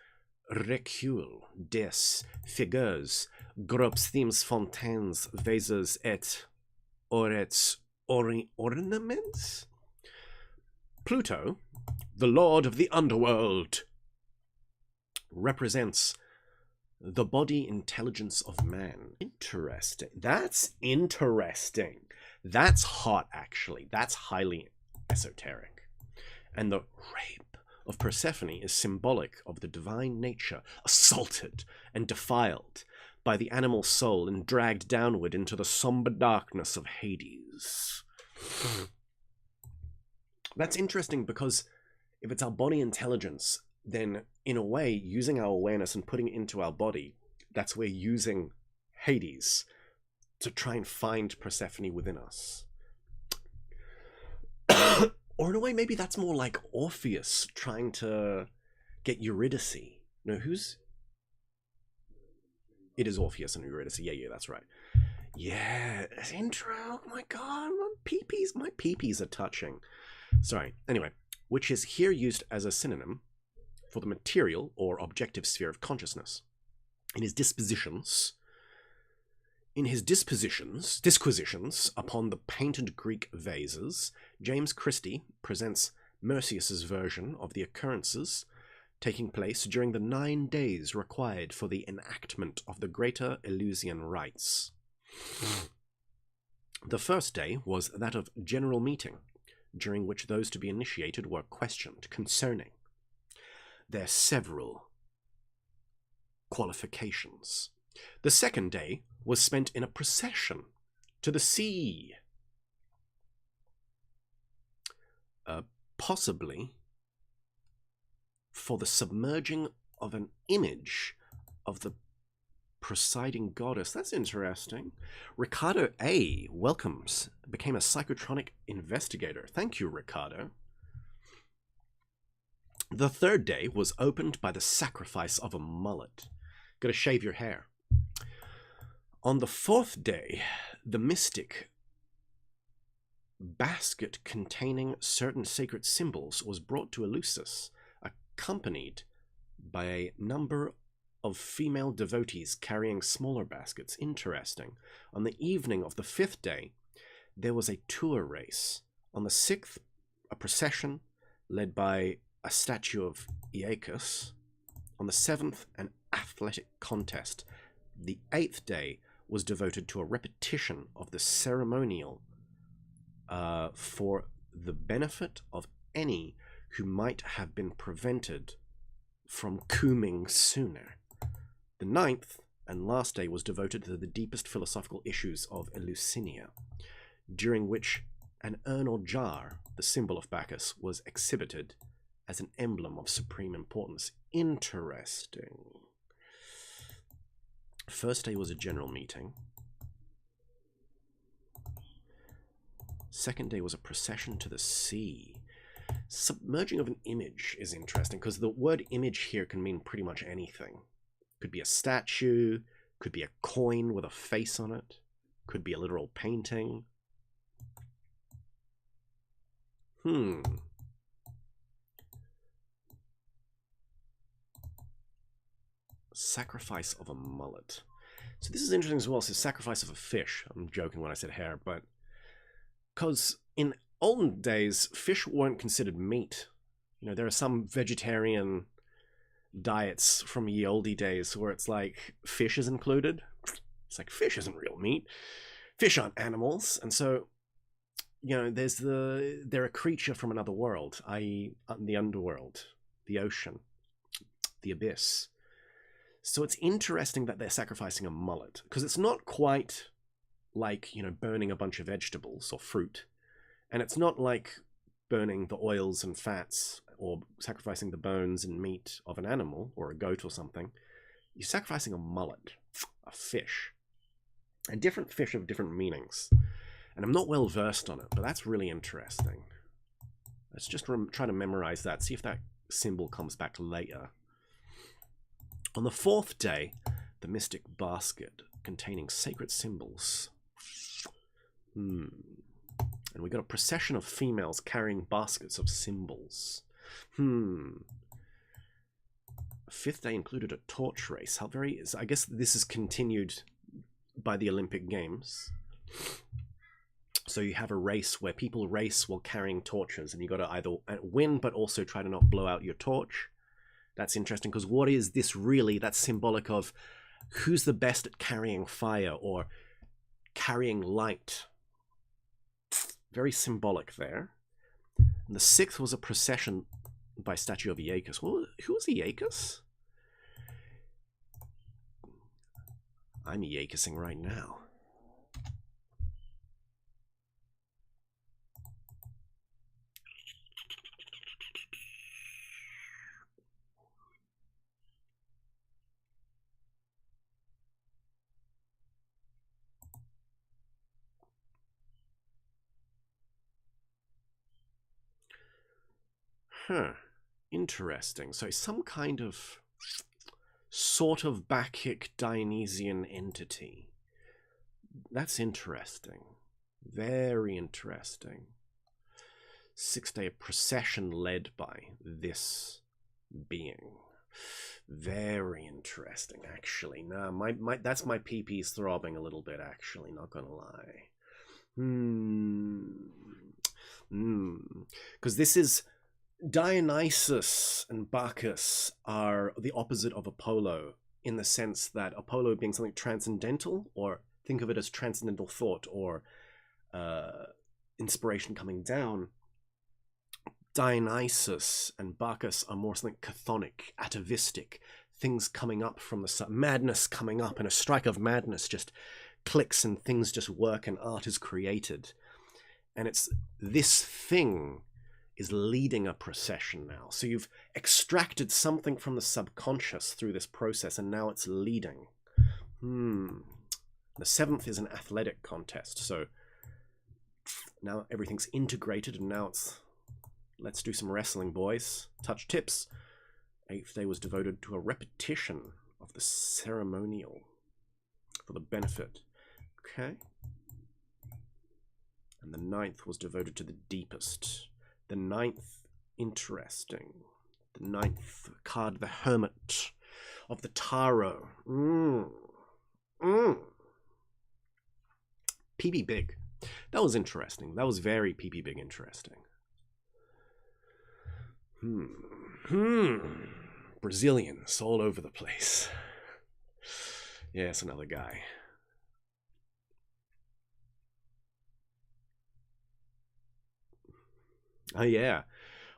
Recul des Figures, Gros themes fontaines, vases et orets ornaments. Pluto, the lord of the underworld, represents The body intelligence of man. Interesting. That's interesting. That's hot, actually. That's highly esoteric. And the rape of Persephone is symbolic of the divine nature assaulted and defiled by the animal soul and dragged downward into the somber darkness of Hades. That's interesting because if it's our body intelligence, then in a way, using our awareness and putting it into our body, that's where using Hades to try and find Persephone within us. Or in a way, maybe that's more like Orpheus trying to get Eurydice. No, who's... It is Orpheus and Eurydice. Yeah, that's right. Yeah, intro. Oh my god, my peepees are touching. Sorry. Anyway, which is here used as a synonym for the material or objective sphere of consciousness. In his disquisitions upon the painted Greek vases, James Christie presents Mercius's version of the occurrences taking place during the 9 days required for the enactment of the greater Eleusinian rites. The first day was that of general meeting, during which those to be initiated were questioned concerning their several qualifications. The second day was spent in a procession to the sea, possibly for the submerging of an image of the presiding goddess. That's interesting. Ricardo A. became a psychotronic investigator. Thank you, Ricardo. The third day was opened by the sacrifice of a mullet. Gotta shave your hair. On the fourth day, the mystic basket containing certain sacred symbols was brought to Eleusis, accompanied by a number of female devotees carrying smaller baskets. Interesting. On the evening of the fifth day, there was a tour race. On the sixth, a procession led by a statue of Aeacus. On the seventh, an athletic contest. The eighth day was devoted to a repetition of the ceremonial for the benefit of any who might have been prevented from cooming sooner. The ninth and last day was devoted to the deepest philosophical issues of Eleusinia, during which an urn or jar, the symbol of Bacchus, was exhibited as an emblem of supreme importance. Interesting. First day was a general meeting. Second day was a procession to the sea. Submerging of an image is interesting because the word image here can mean pretty much anything. Could be a statue, could be a coin with a face on it, could be a literal painting. Sacrifice of a mullet. So this is interesting as well. So sacrifice of a fish. I'm joking when I said hair, but because in olden days, fish weren't considered meat. You know, there are some vegetarian diets from ye olde days where it's like fish is included. It's like fish isn't real meat. Fish aren't animals, and so you know, they're a creature from another world, i.e., the underworld, the ocean, the abyss. So it's interesting that they're sacrificing a mullet because it's not quite like, you know, burning a bunch of vegetables or fruit, and it's not like burning the oils and fats or sacrificing the bones and meat of an animal or a goat or something. You're sacrificing a mullet, a fish, and different fish have different meanings. And I'm not well versed on it, but that's really interesting. Let's just try to memorize that, see if that symbol comes back later. On the fourth day, the mystic basket containing sacred symbols. And we got a procession of females carrying baskets of symbols. Fifth day included a torch race. How very... I guess this is continued by the Olympic Games. So you have a race where people race while carrying torches, and you got to either win but also try to not blow out your torch. That's interesting, because what is this really? That's symbolic of who's the best at carrying fire or carrying light. Very symbolic there. And the 6th was a procession by statue of Iacus. Well, who was Iacus? I'm Iacusing right now. Huh. Interesting. So some kind of sort of Bacchic Dionysian entity. That's interesting. Very interesting. 6-day procession led by this being. Very interesting, actually. Nah, that's my pee-pee's throbbing a little bit, actually, not gonna lie. Because this is... Dionysus and Bacchus are the opposite of Apollo, in the sense that Apollo being something transcendental, or think of it as transcendental thought or inspiration coming down. Dionysus and Bacchus are more something chthonic, atavistic, things coming up from the sun, madness coming up, and a strike of madness just clicks and things just work and art is created. And it's this thing is leading a procession now. So you've extracted something from the subconscious through this process, and now it's leading. The 7th is an athletic contest. So now everything's integrated, and now it's, let's do some wrestling, boys. Touch tips. 8th day was devoted to a repetition of the ceremonial for the benefit. Okay. And the 9th was devoted to the deepest. The 9th, interesting. The 9th card, the Hermit of the Tarot. PB Big. That was interesting. That was very PB Big interesting. Brazilians all over the place. Yes, another guy. Oh, yeah.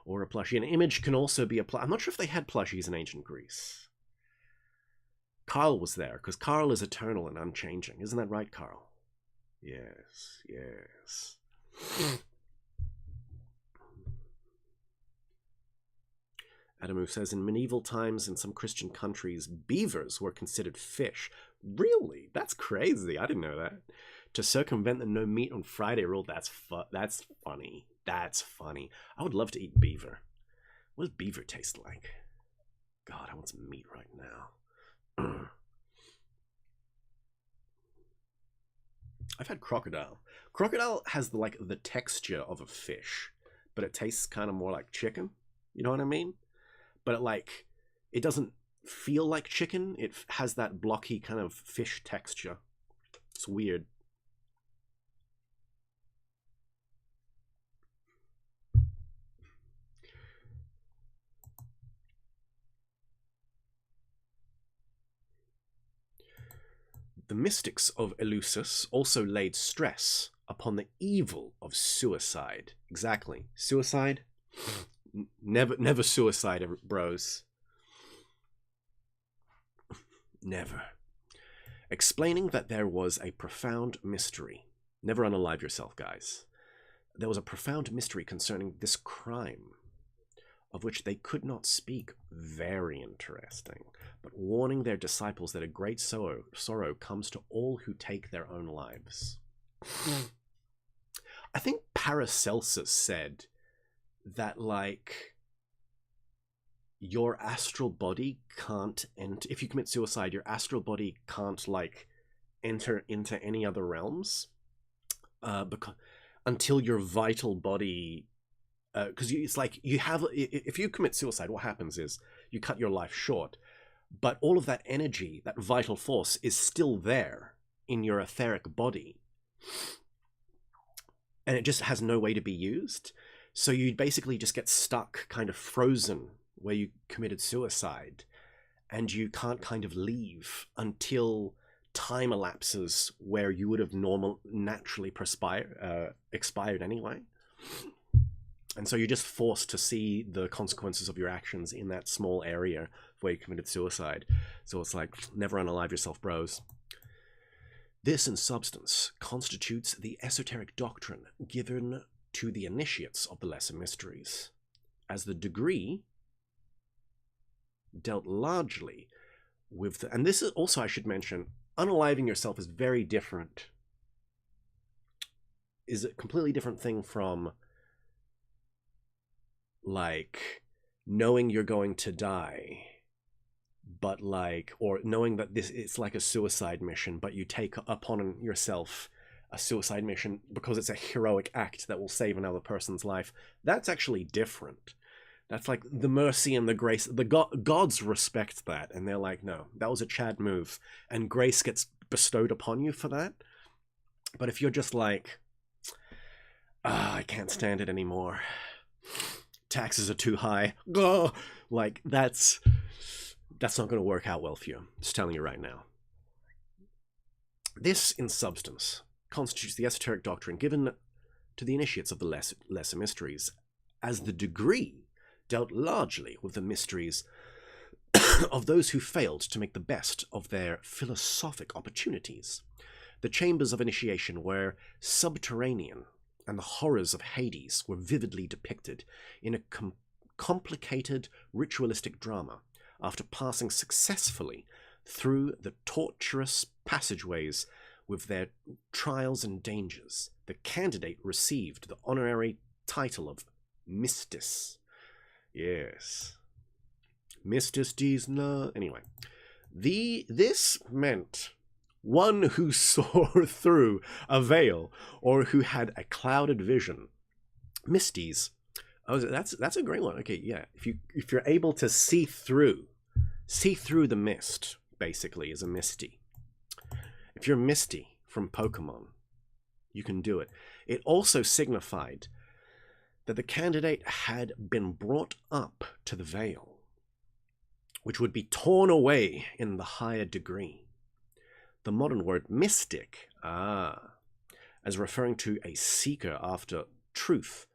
Or a plushie. An image can also be a plushie. I'm not sure if they had plushies in ancient Greece. Carl was there, because Carl is eternal and unchanging. Isn't that right, Carl? Yes, yes. Adamu says, in medieval times in some Christian countries, beavers were considered fish. Really? That's crazy. I didn't know that. To circumvent the no meat on Friday rule, that's funny. That's funny. I would love to eat beaver. What does beaver taste like? God, I want some meat right now. I've had crocodile. Crocodile has the texture of a fish, but it tastes kind of more like chicken. You know what I mean? But it doesn't feel like chicken. It has that blocky kind of fish texture. It's weird. The mystics of Eleusis also laid stress upon the evil of suicide. Exactly. Suicide? Never suicide, bros. Never. Explaining that there was a profound mystery. Never unalive yourself, guys. There was a profound mystery concerning this crime, of which they could not speak. Very interesting. But warning their disciples that a great sorrow comes to all who take their own lives. I think Paracelsus said that, your astral body can't enter, if you commit suicide, your astral body can't, enter into any other realms, because until your vital body, because it's if you commit suicide, what happens is you cut your life short, but all of that energy, that vital force, is still there in your etheric body, and it just has no way to be used. So you basically just get stuck, kind of frozen where you committed suicide, and you can't kind of leave until time elapses where you would have naturally expired anyway. And so you're just forced to see the consequences of your actions in that small area where you committed suicide. So it's like, never unalive yourself, bros. This, in substance, constitutes the esoteric doctrine given to the initiates of the lesser mysteries, as the degree dealt largely with the... And this is also, I should mention, unaliving yourself is very different. Is a completely different thing from, like, knowing you're going to die, but like, or knowing that it's like a suicide mission, but you take upon yourself a suicide mission because it's a heroic act that will save another person's life. That's actually different. That's like the mercy and the grace. The gods respect that, and they're like, no, that was a Chad move, and grace gets bestowed upon you for that. But if you're just like, I can't stand it anymore, taxes are too high, like that's not going to work out well for you. Just telling you right now. This, in substance, constitutes the esoteric doctrine given to the initiates of the lesser mysteries, as the degree dealt largely with the mysteries of those who failed to make the best of their philosophic opportunities. The chambers of initiation were subterranean, and the horrors of Hades were vividly depicted in a complicated ritualistic drama. After passing successfully through the tortuous passageways with their trials and dangers, the candidate received the honorary title of Mystis. Yes. Mystis dies na... Anyway. This meant one who saw through a veil, or who had a clouded vision. Mystis. Oh, that's a great one. Okay, yeah. If you're able to see through the mist, basically, is a Misty. If you're Misty from Pokemon, you can do it. It also signified that the candidate had been brought up to the veil, which would be torn away in the higher degree. The modern word mystic, as referring to a seeker after truth.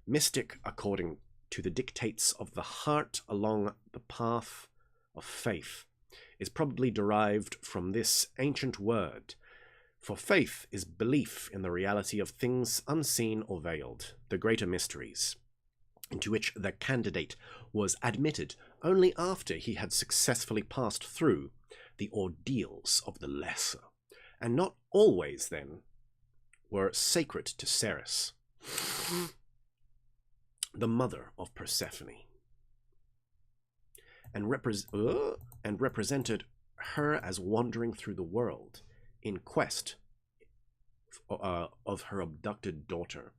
Mystic, according to the dictates of the heart along the path of faith, is probably derived from this ancient word, for faith is belief in the reality of things unseen or veiled, the greater mysteries, into which the candidate was admitted only after he had successfully passed through the ordeals of the lesser, and not always, then, were sacred to Ceres, the mother of Persephone, and represented her as wandering through the world in quest of her abducted daughter.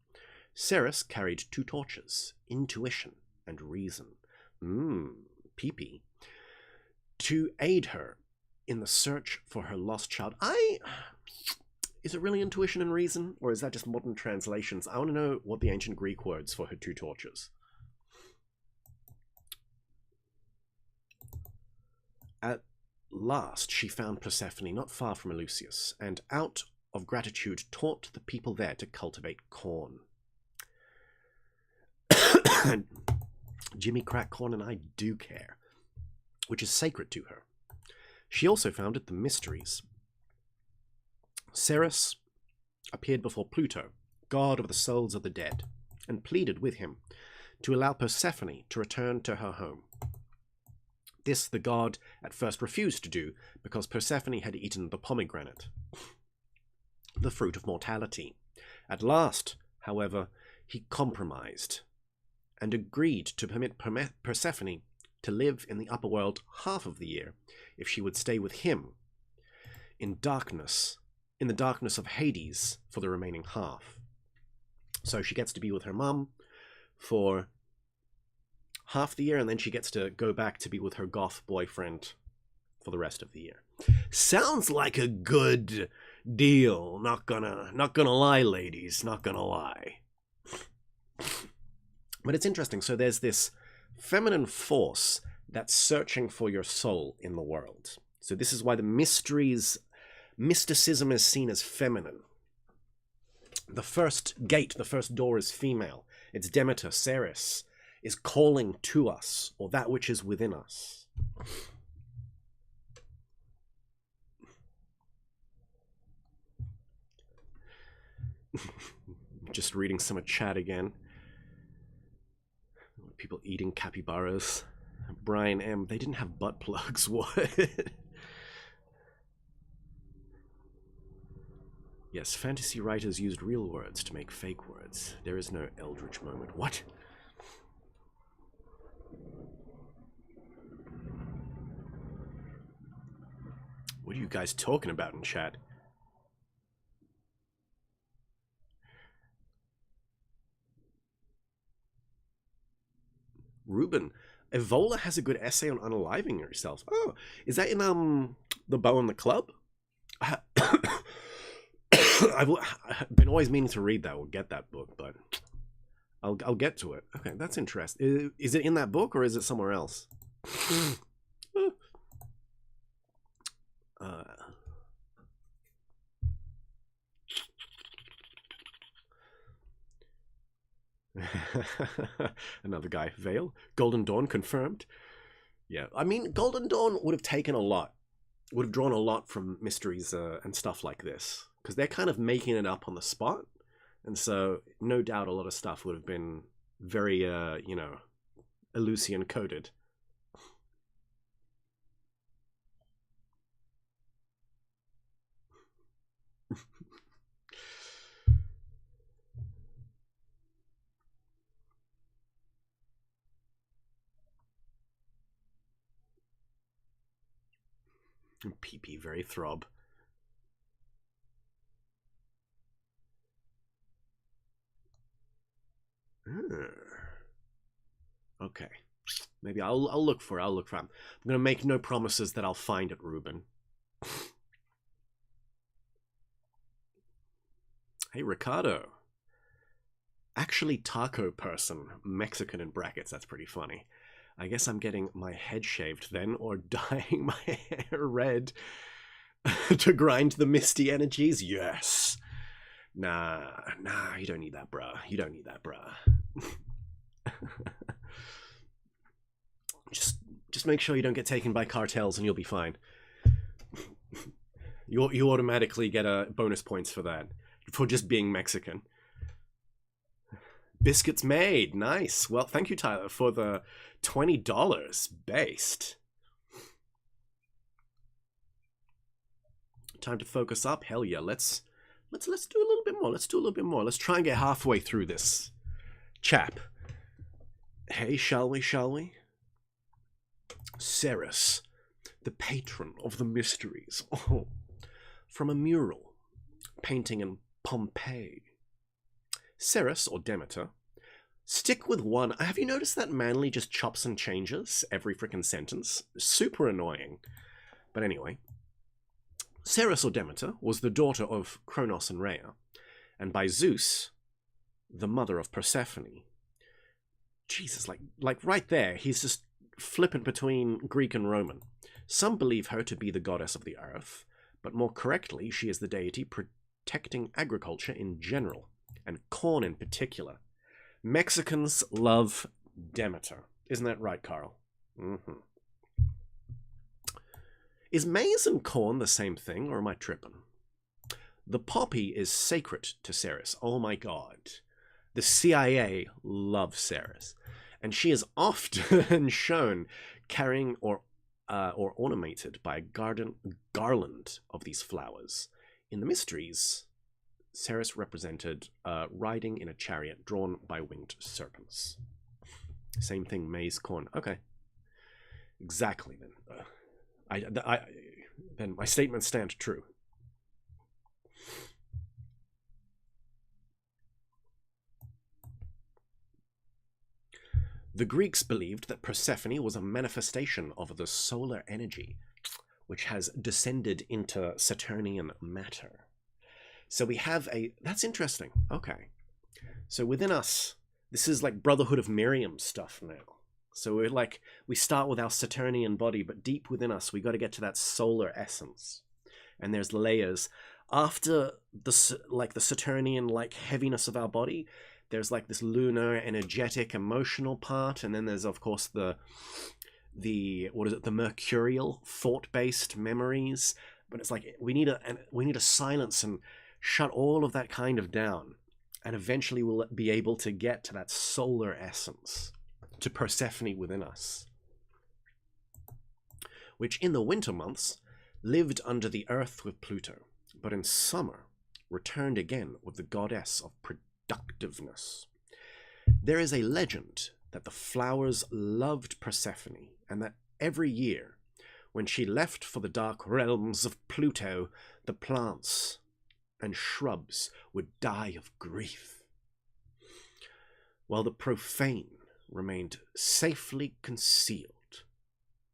Ceres carried two torches, intuition and reason, pee-pee, to aid her in the search for her lost child. Is it really intuition and reason, or is that just modern translations? I want to know what the ancient Greek words for her two torches. At last she found Persephone not far from Eleusis, and out of gratitude taught the people there to cultivate corn. Jimmy crack corn, and I do care, which is sacred to her. She also founded the mysteries. Ceres appeared before Pluto, god of the souls of the dead, and pleaded with him to allow Persephone to return to her home. This the god at first refused to do because Persephone had eaten the pomegranate, the fruit of mortality. At last, however, he compromised and agreed to permit Persephone to live in the upper world half of the year if she would stay with him in the darkness of Hades for the remaining half. So she gets to be with her mum for half the year, and then she gets to go back to be with her goth boyfriend for the rest of the year. Sounds like a good deal. Not gonna lie, ladies. Not gonna lie. But it's interesting. So there's this feminine force that's searching for your soul in the world. So this is why the mysticism is seen as feminine. The first gate, the first door is female. It's Demeter, Ceres, is calling to us, or that which is within us. Just reading some of chat again. People eating capybaras. Brian M. They didn't have butt plugs. What? Yes, fantasy writers used real words to make fake words. There is no eldritch moment. What? What are you guys talking about in chat? Ruben, Evola has a good essay on unaliving yourself. Oh, is that in The Bow and the Club? I've been always meaning to read that or get that book, but I'll get to it. Okay, that's interesting. Is it in that book or is it somewhere else? Another guy, Vale. Golden Dawn confirmed. Yeah, I mean, Golden Dawn would have taken a lot, would have drawn a lot from mysteries and stuff like this, because they're kind of making it up on the spot, and so no doubt a lot of stuff would have been very, you know, Eleusian coded. PP very throb. Okay, maybe I'll look for it. I'll look for it. I'm gonna make no promises that I'll find it, Ruben. Hey, Ricardo. Actually, taco person, Mexican in brackets. That's pretty funny. I guess I'm getting my head shaved then, or dyeing my hair red to grind the misty energies. Yes. Nah, you don't need that, bruh. You don't need that, bruh. Just make sure you don't get taken by cartels and you'll be fine. You automatically get bonus points for that, for just being Mexican. Biscuits made. Nice. Well, thank you, Tyler, for the $20 based. Time to focus up. Hell yeah. Let's do a little bit more. Let's do a little bit more. Let's try and get halfway through this. Chap. Hey, shall we? Ceres, the patron of the mysteries. Oh, from a mural painting in Pompeii. Ceres, or Demeter. Stick with one. Have you noticed that Manly just chops and changes every freaking sentence? Super annoying. But anyway. Ceres, or Demeter, was the daughter of Kronos and Rhea, and by Zeus, the mother of Persephone. Jesus, like right there, he's just flippant between Greek and Roman. Some believe her to be the goddess of the earth, but more correctly, she is the deity protecting agriculture in general, and corn in particular. Mexicans love Demeter. Isn't that right, Carl? Mm-hmm. Is maize and corn the same thing, or am I tripping? The poppy is sacred to Ceres. Oh my god. The CIA loves Ceres. And she is often shown carrying or ornamented by a garland of these flowers. In the mysteries, Ceres represented riding in a chariot drawn by winged serpents. Same thing, maize, corn. Okay. Exactly, then. Then my statements stand true. The Greeks believed that Persephone was a manifestation of the solar energy, which has descended into Saturnian matter. So we have that's interesting. Okay. So within us, this is like Brotherhood of Miriam stuff now. So we're like, we start with our Saturnian body, but deep within us, we got to get to that solar essence. And there's layers. After the Saturnian like heaviness of our body, there's like this lunar, energetic, emotional part, and then there's of course the mercurial, thought-based memories. But it's like we need to silence and shut all of that kind of down, and eventually we'll be able to get to that solar essence, to Persephone within us, which in the winter months lived under the earth with Pluto, but in summer returned again with the goddess of productiveness. There is a legend that the flowers loved Persephone, and that every year, when she left for the dark realms of Pluto, the plants and shrubs would die of grief, while the profane remained safely concealed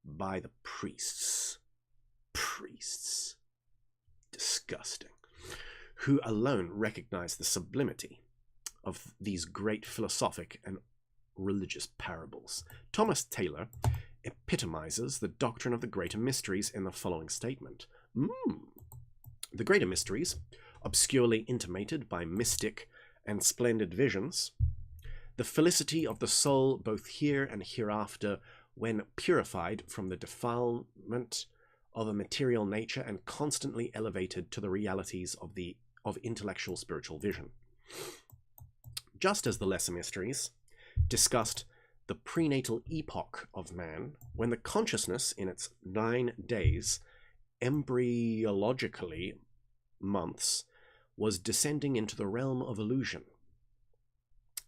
by the priests. Priests. Disgusting. Who alone recognized the sublimity of these great philosophic and religious parables. Thomas Taylor epitomizes the doctrine of the greater mysteries in the following statement. The greater mysteries, obscurely intimated by mystic and splendid visions, the felicity of the soul both here and hereafter, when purified from the defilement of a material nature and constantly elevated to the realities of intellectual spiritual vision. Just as the lesser mysteries discussed the prenatal epoch of man, when the consciousness in its 9 days, embryologically months, was descending into the realm of illusion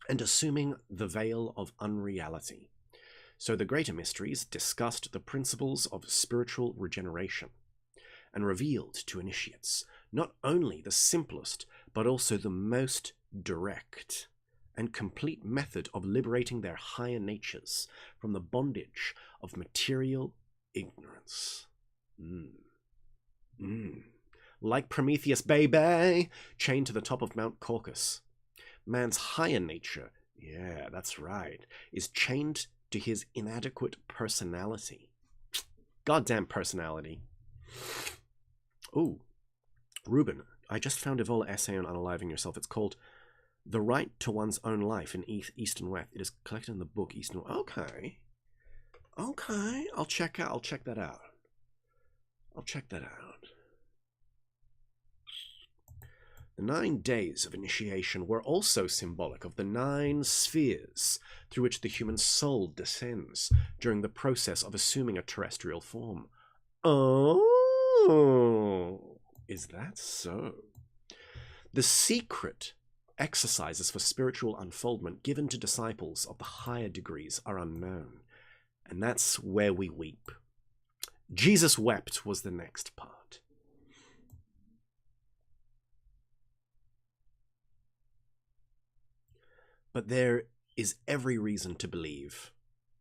and assuming the veil of unreality. So the greater mysteries discussed the principles of spiritual regeneration and revealed to initiates not only the simplest but also the most direct and complete method of liberating their higher natures from the bondage of material ignorance. Like Prometheus, baby, chained to the top of Mount Caucasus. Man's higher nature, yeah, that's right, is chained to his inadequate personality. Goddamn personality. Ooh, Ruben, I just found a Evola essay on unaliving yourself. It's called The Right to One's Own Life in East and West. It is collected in the book East and West. Okay. I'll check that out. The 9 days of initiation were also symbolic of the 9 spheres through which the human soul descends during the process of assuming a terrestrial form. Oh, is that so? The secret exercises for spiritual unfoldment given to disciples of the higher degrees are unknown, and that's where we weep. Jesus wept was the next part. But there is every reason to believe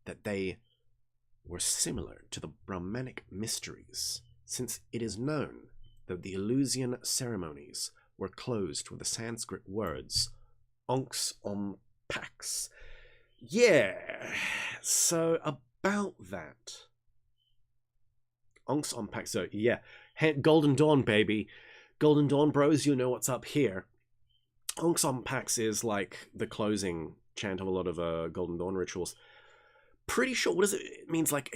that they were similar to the Brahmanic mysteries, since it is known that the Eleusinian ceremonies were closed with the Sanskrit words onks om pax. Yeah, so about that. Onks om pax, so yeah, Golden Dawn, baby. Golden Dawn bros, you know what's up here. Onks om pax is like the closing chant of a lot of Golden Dawn rituals. Pretty sure, what does it? It means like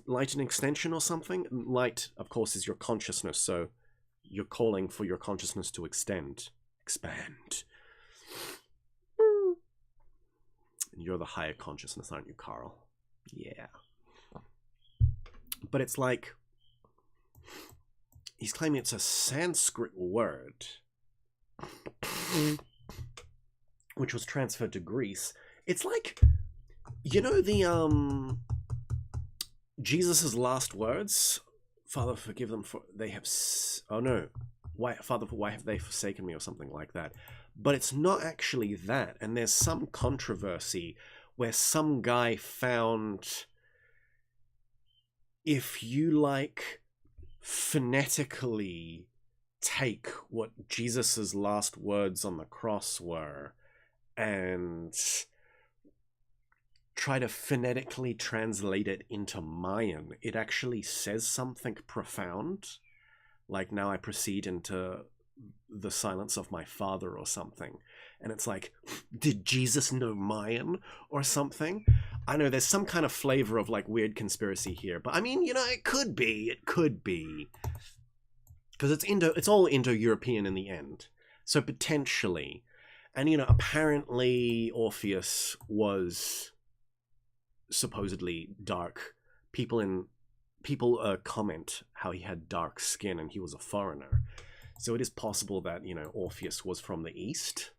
light and extension or something. Light, of course, is your consciousness, so you're calling for your consciousness to expand. And you're the higher consciousness, aren't you, Carl? Yeah. But it's like, he's claiming it's a Sanskrit word, which was transferred to Greece. It's like, you know the Jesus's last words, Father, forgive them, for they have Father, why have they forsaken me, or something like that. But it's not actually that, and there's some controversy where some guy found, if you like phonetically take what Jesus's last words on the cross were and try to phonetically translate it into Mayan, it actually says something profound. Like, now I proceed into the silence of my father or something. And it's like, did Jesus know Mayan or something? I know there's some kind of flavor of like weird conspiracy here, but I mean, it could be. Because it's all Indo-European in the end. So potentially. And, apparently Orpheus was supposedly dark. People comment how he had dark skin and he was a foreigner. So it is possible that, Orpheus was from the East,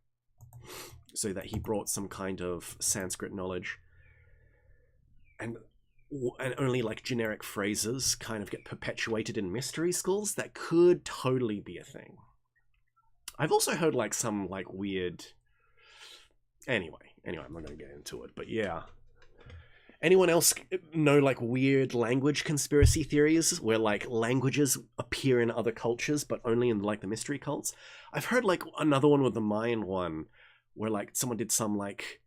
so that he brought some kind of Sanskrit knowledge. And only like generic phrases kind of get perpetuated in mystery schools. That could totally be a thing. I've also heard like some like weird... Anyway, I'm not going to get into it, but yeah. Anyone else know like weird language conspiracy theories where like languages appear in other cultures but only in like the mystery cults? I've heard like another one with the Mayan one where like someone did some like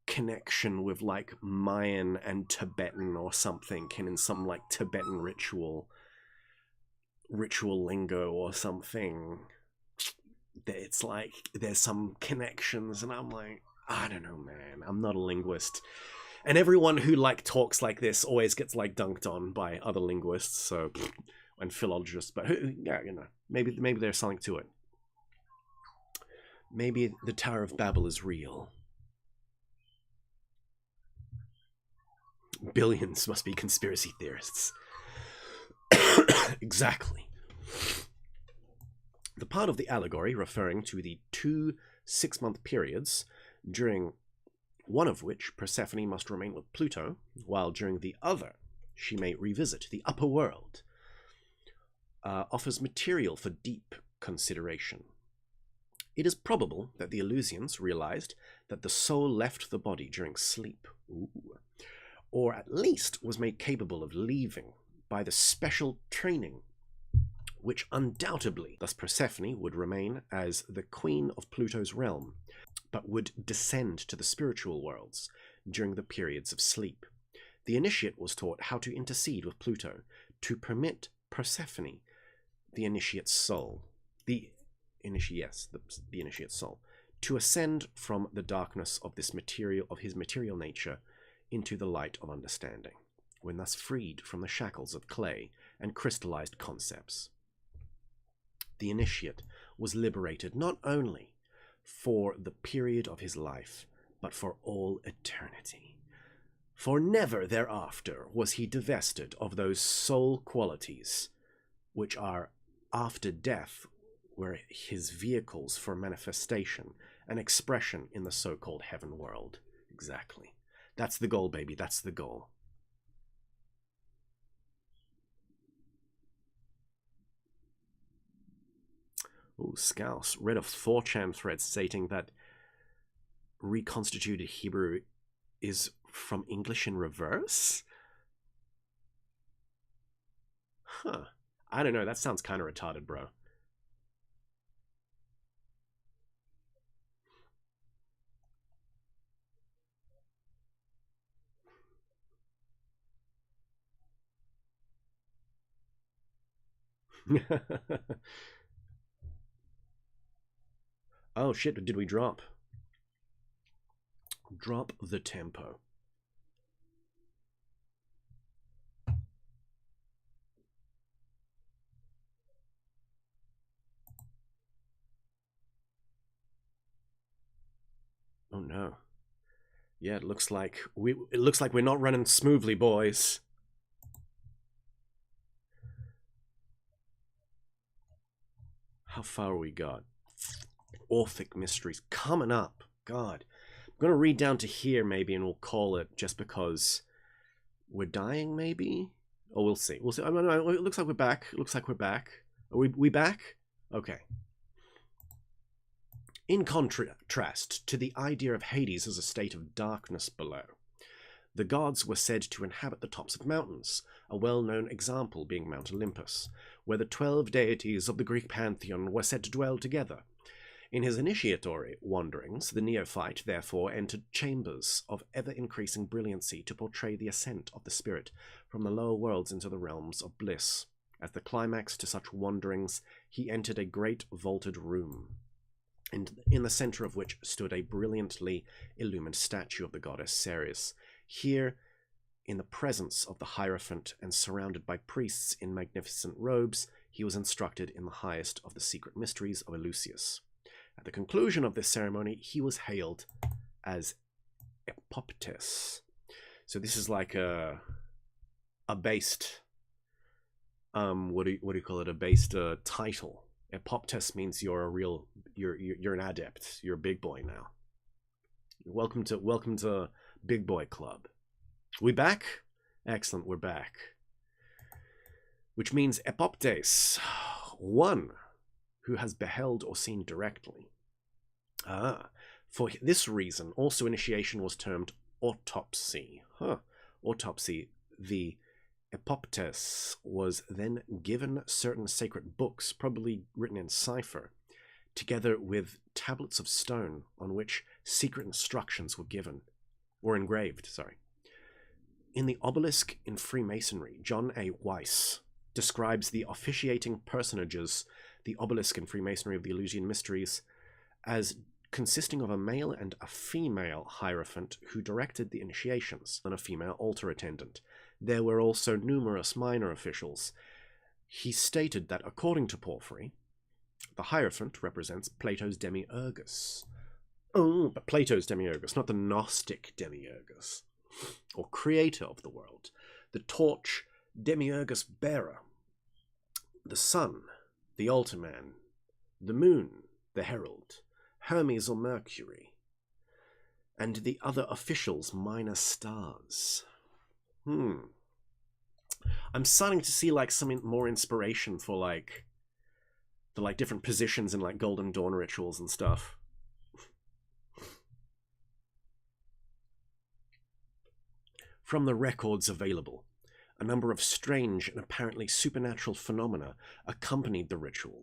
connection with like Mayan and Tibetan or something, and in some like Tibetan ritual lingo or something, it's like there's some connections, and I'm like, I don't know, man, I'm not a linguist. And everyone who like talks like this always gets like dunked on by other linguists, so, and philologists. But yeah, maybe there's something to it. Maybe the Tower of Babel is real. Billions must be conspiracy theorists. Exactly. The part of the allegory referring to the 2 6-month periods, during one of which Persephone must remain with Pluto, while during the other she may revisit the upper world, offers material for deep consideration. It is probable that the Eleusinians realized that the soul left the body during sleep, or at least was made capable of leaving by the special training, which undoubtedly, thus Persephone would remain as the queen of Pluto's realm, but would descend to the spiritual worlds during the periods of sleep. The initiate was taught how to intercede with Pluto to permit Persephone, the initiate's soul, the initiate's soul, to ascend from the darkness of his material nature into the light of understanding, when thus freed from the shackles of clay and crystallized concepts. The initiate was liberated not only for the period of his life, but for all eternity. For never thereafter was he divested of those soul qualities which are after death were his vehicles for manifestation and expression in the so-called heaven world. Exactly. That's the goal, baby. That's the goal. Oh, Scouse read a 4chan thread stating that reconstituted Hebrew is from English in reverse? Huh. I don't know. That sounds kind of retarded, bro. Oh shit, did we drop? Drop the tempo. Oh no. Yeah, it looks like we're not running smoothly, boys. How far we got? Orphic mysteries coming up. God. I'm gonna read down to here maybe, and we'll call it, just because we're dying maybe? Oh, we'll see. We'll see. I mean, it looks like we're back. It looks like we're back. Are we back? Okay. In contrast to the idea of Hades as a state of darkness below, the gods were said to inhabit the tops of mountains, a well-known example being Mount Olympus, where the 12 deities of the Greek pantheon were said to dwell together. In his initiatory wanderings, the neophyte therefore entered chambers of ever-increasing brilliancy to portray the ascent of the spirit from the lower worlds into the realms of bliss. As the climax to such wanderings, he entered a great vaulted room, in the center of which stood a brilliantly illumined statue of the goddess Ceres. Here, in the presence of the Hierophant and surrounded by priests in magnificent robes, he was instructed in the highest of the secret mysteries of Eleusis. At the conclusion of this ceremony, he was hailed as Epoptes. So this is like a based, what do you call it? A based title. Epoptes means you're an adept. You're a big boy now. Welcome to Big Boy Club. We back? Excellent, we're back. Which means Epoptes, one who has beheld or seen directly. For this reason, also initiation was termed autopsy. Autopsy. The Epoptes was then given certain sacred books, probably written in cipher, together with tablets of stone on which secret instructions were given, or engraved, sorry. In the obelisk in Freemasonry, John A. Weiss describes the officiating personages, the obelisk in Freemasonry of the Eleusinian Mysteries, as consisting of a male and a female hierophant who directed the initiations, and a female altar attendant. There were also numerous minor officials. He stated that, according to Porphyry, the hierophant represents Plato's demiurgus. Oh, but Plato's demiurgus, not the Gnostic demiurgus, or creator of the world. The torch, demiurgus bearer. The sun, the altar man. The moon, the herald. Hermes or Mercury. And the other officials, minor stars. I'm starting to see like some more inspiration for like the like different positions in like Golden Dawn rituals and stuff. From the records available, a number of strange and apparently supernatural phenomena accompanied the ritual.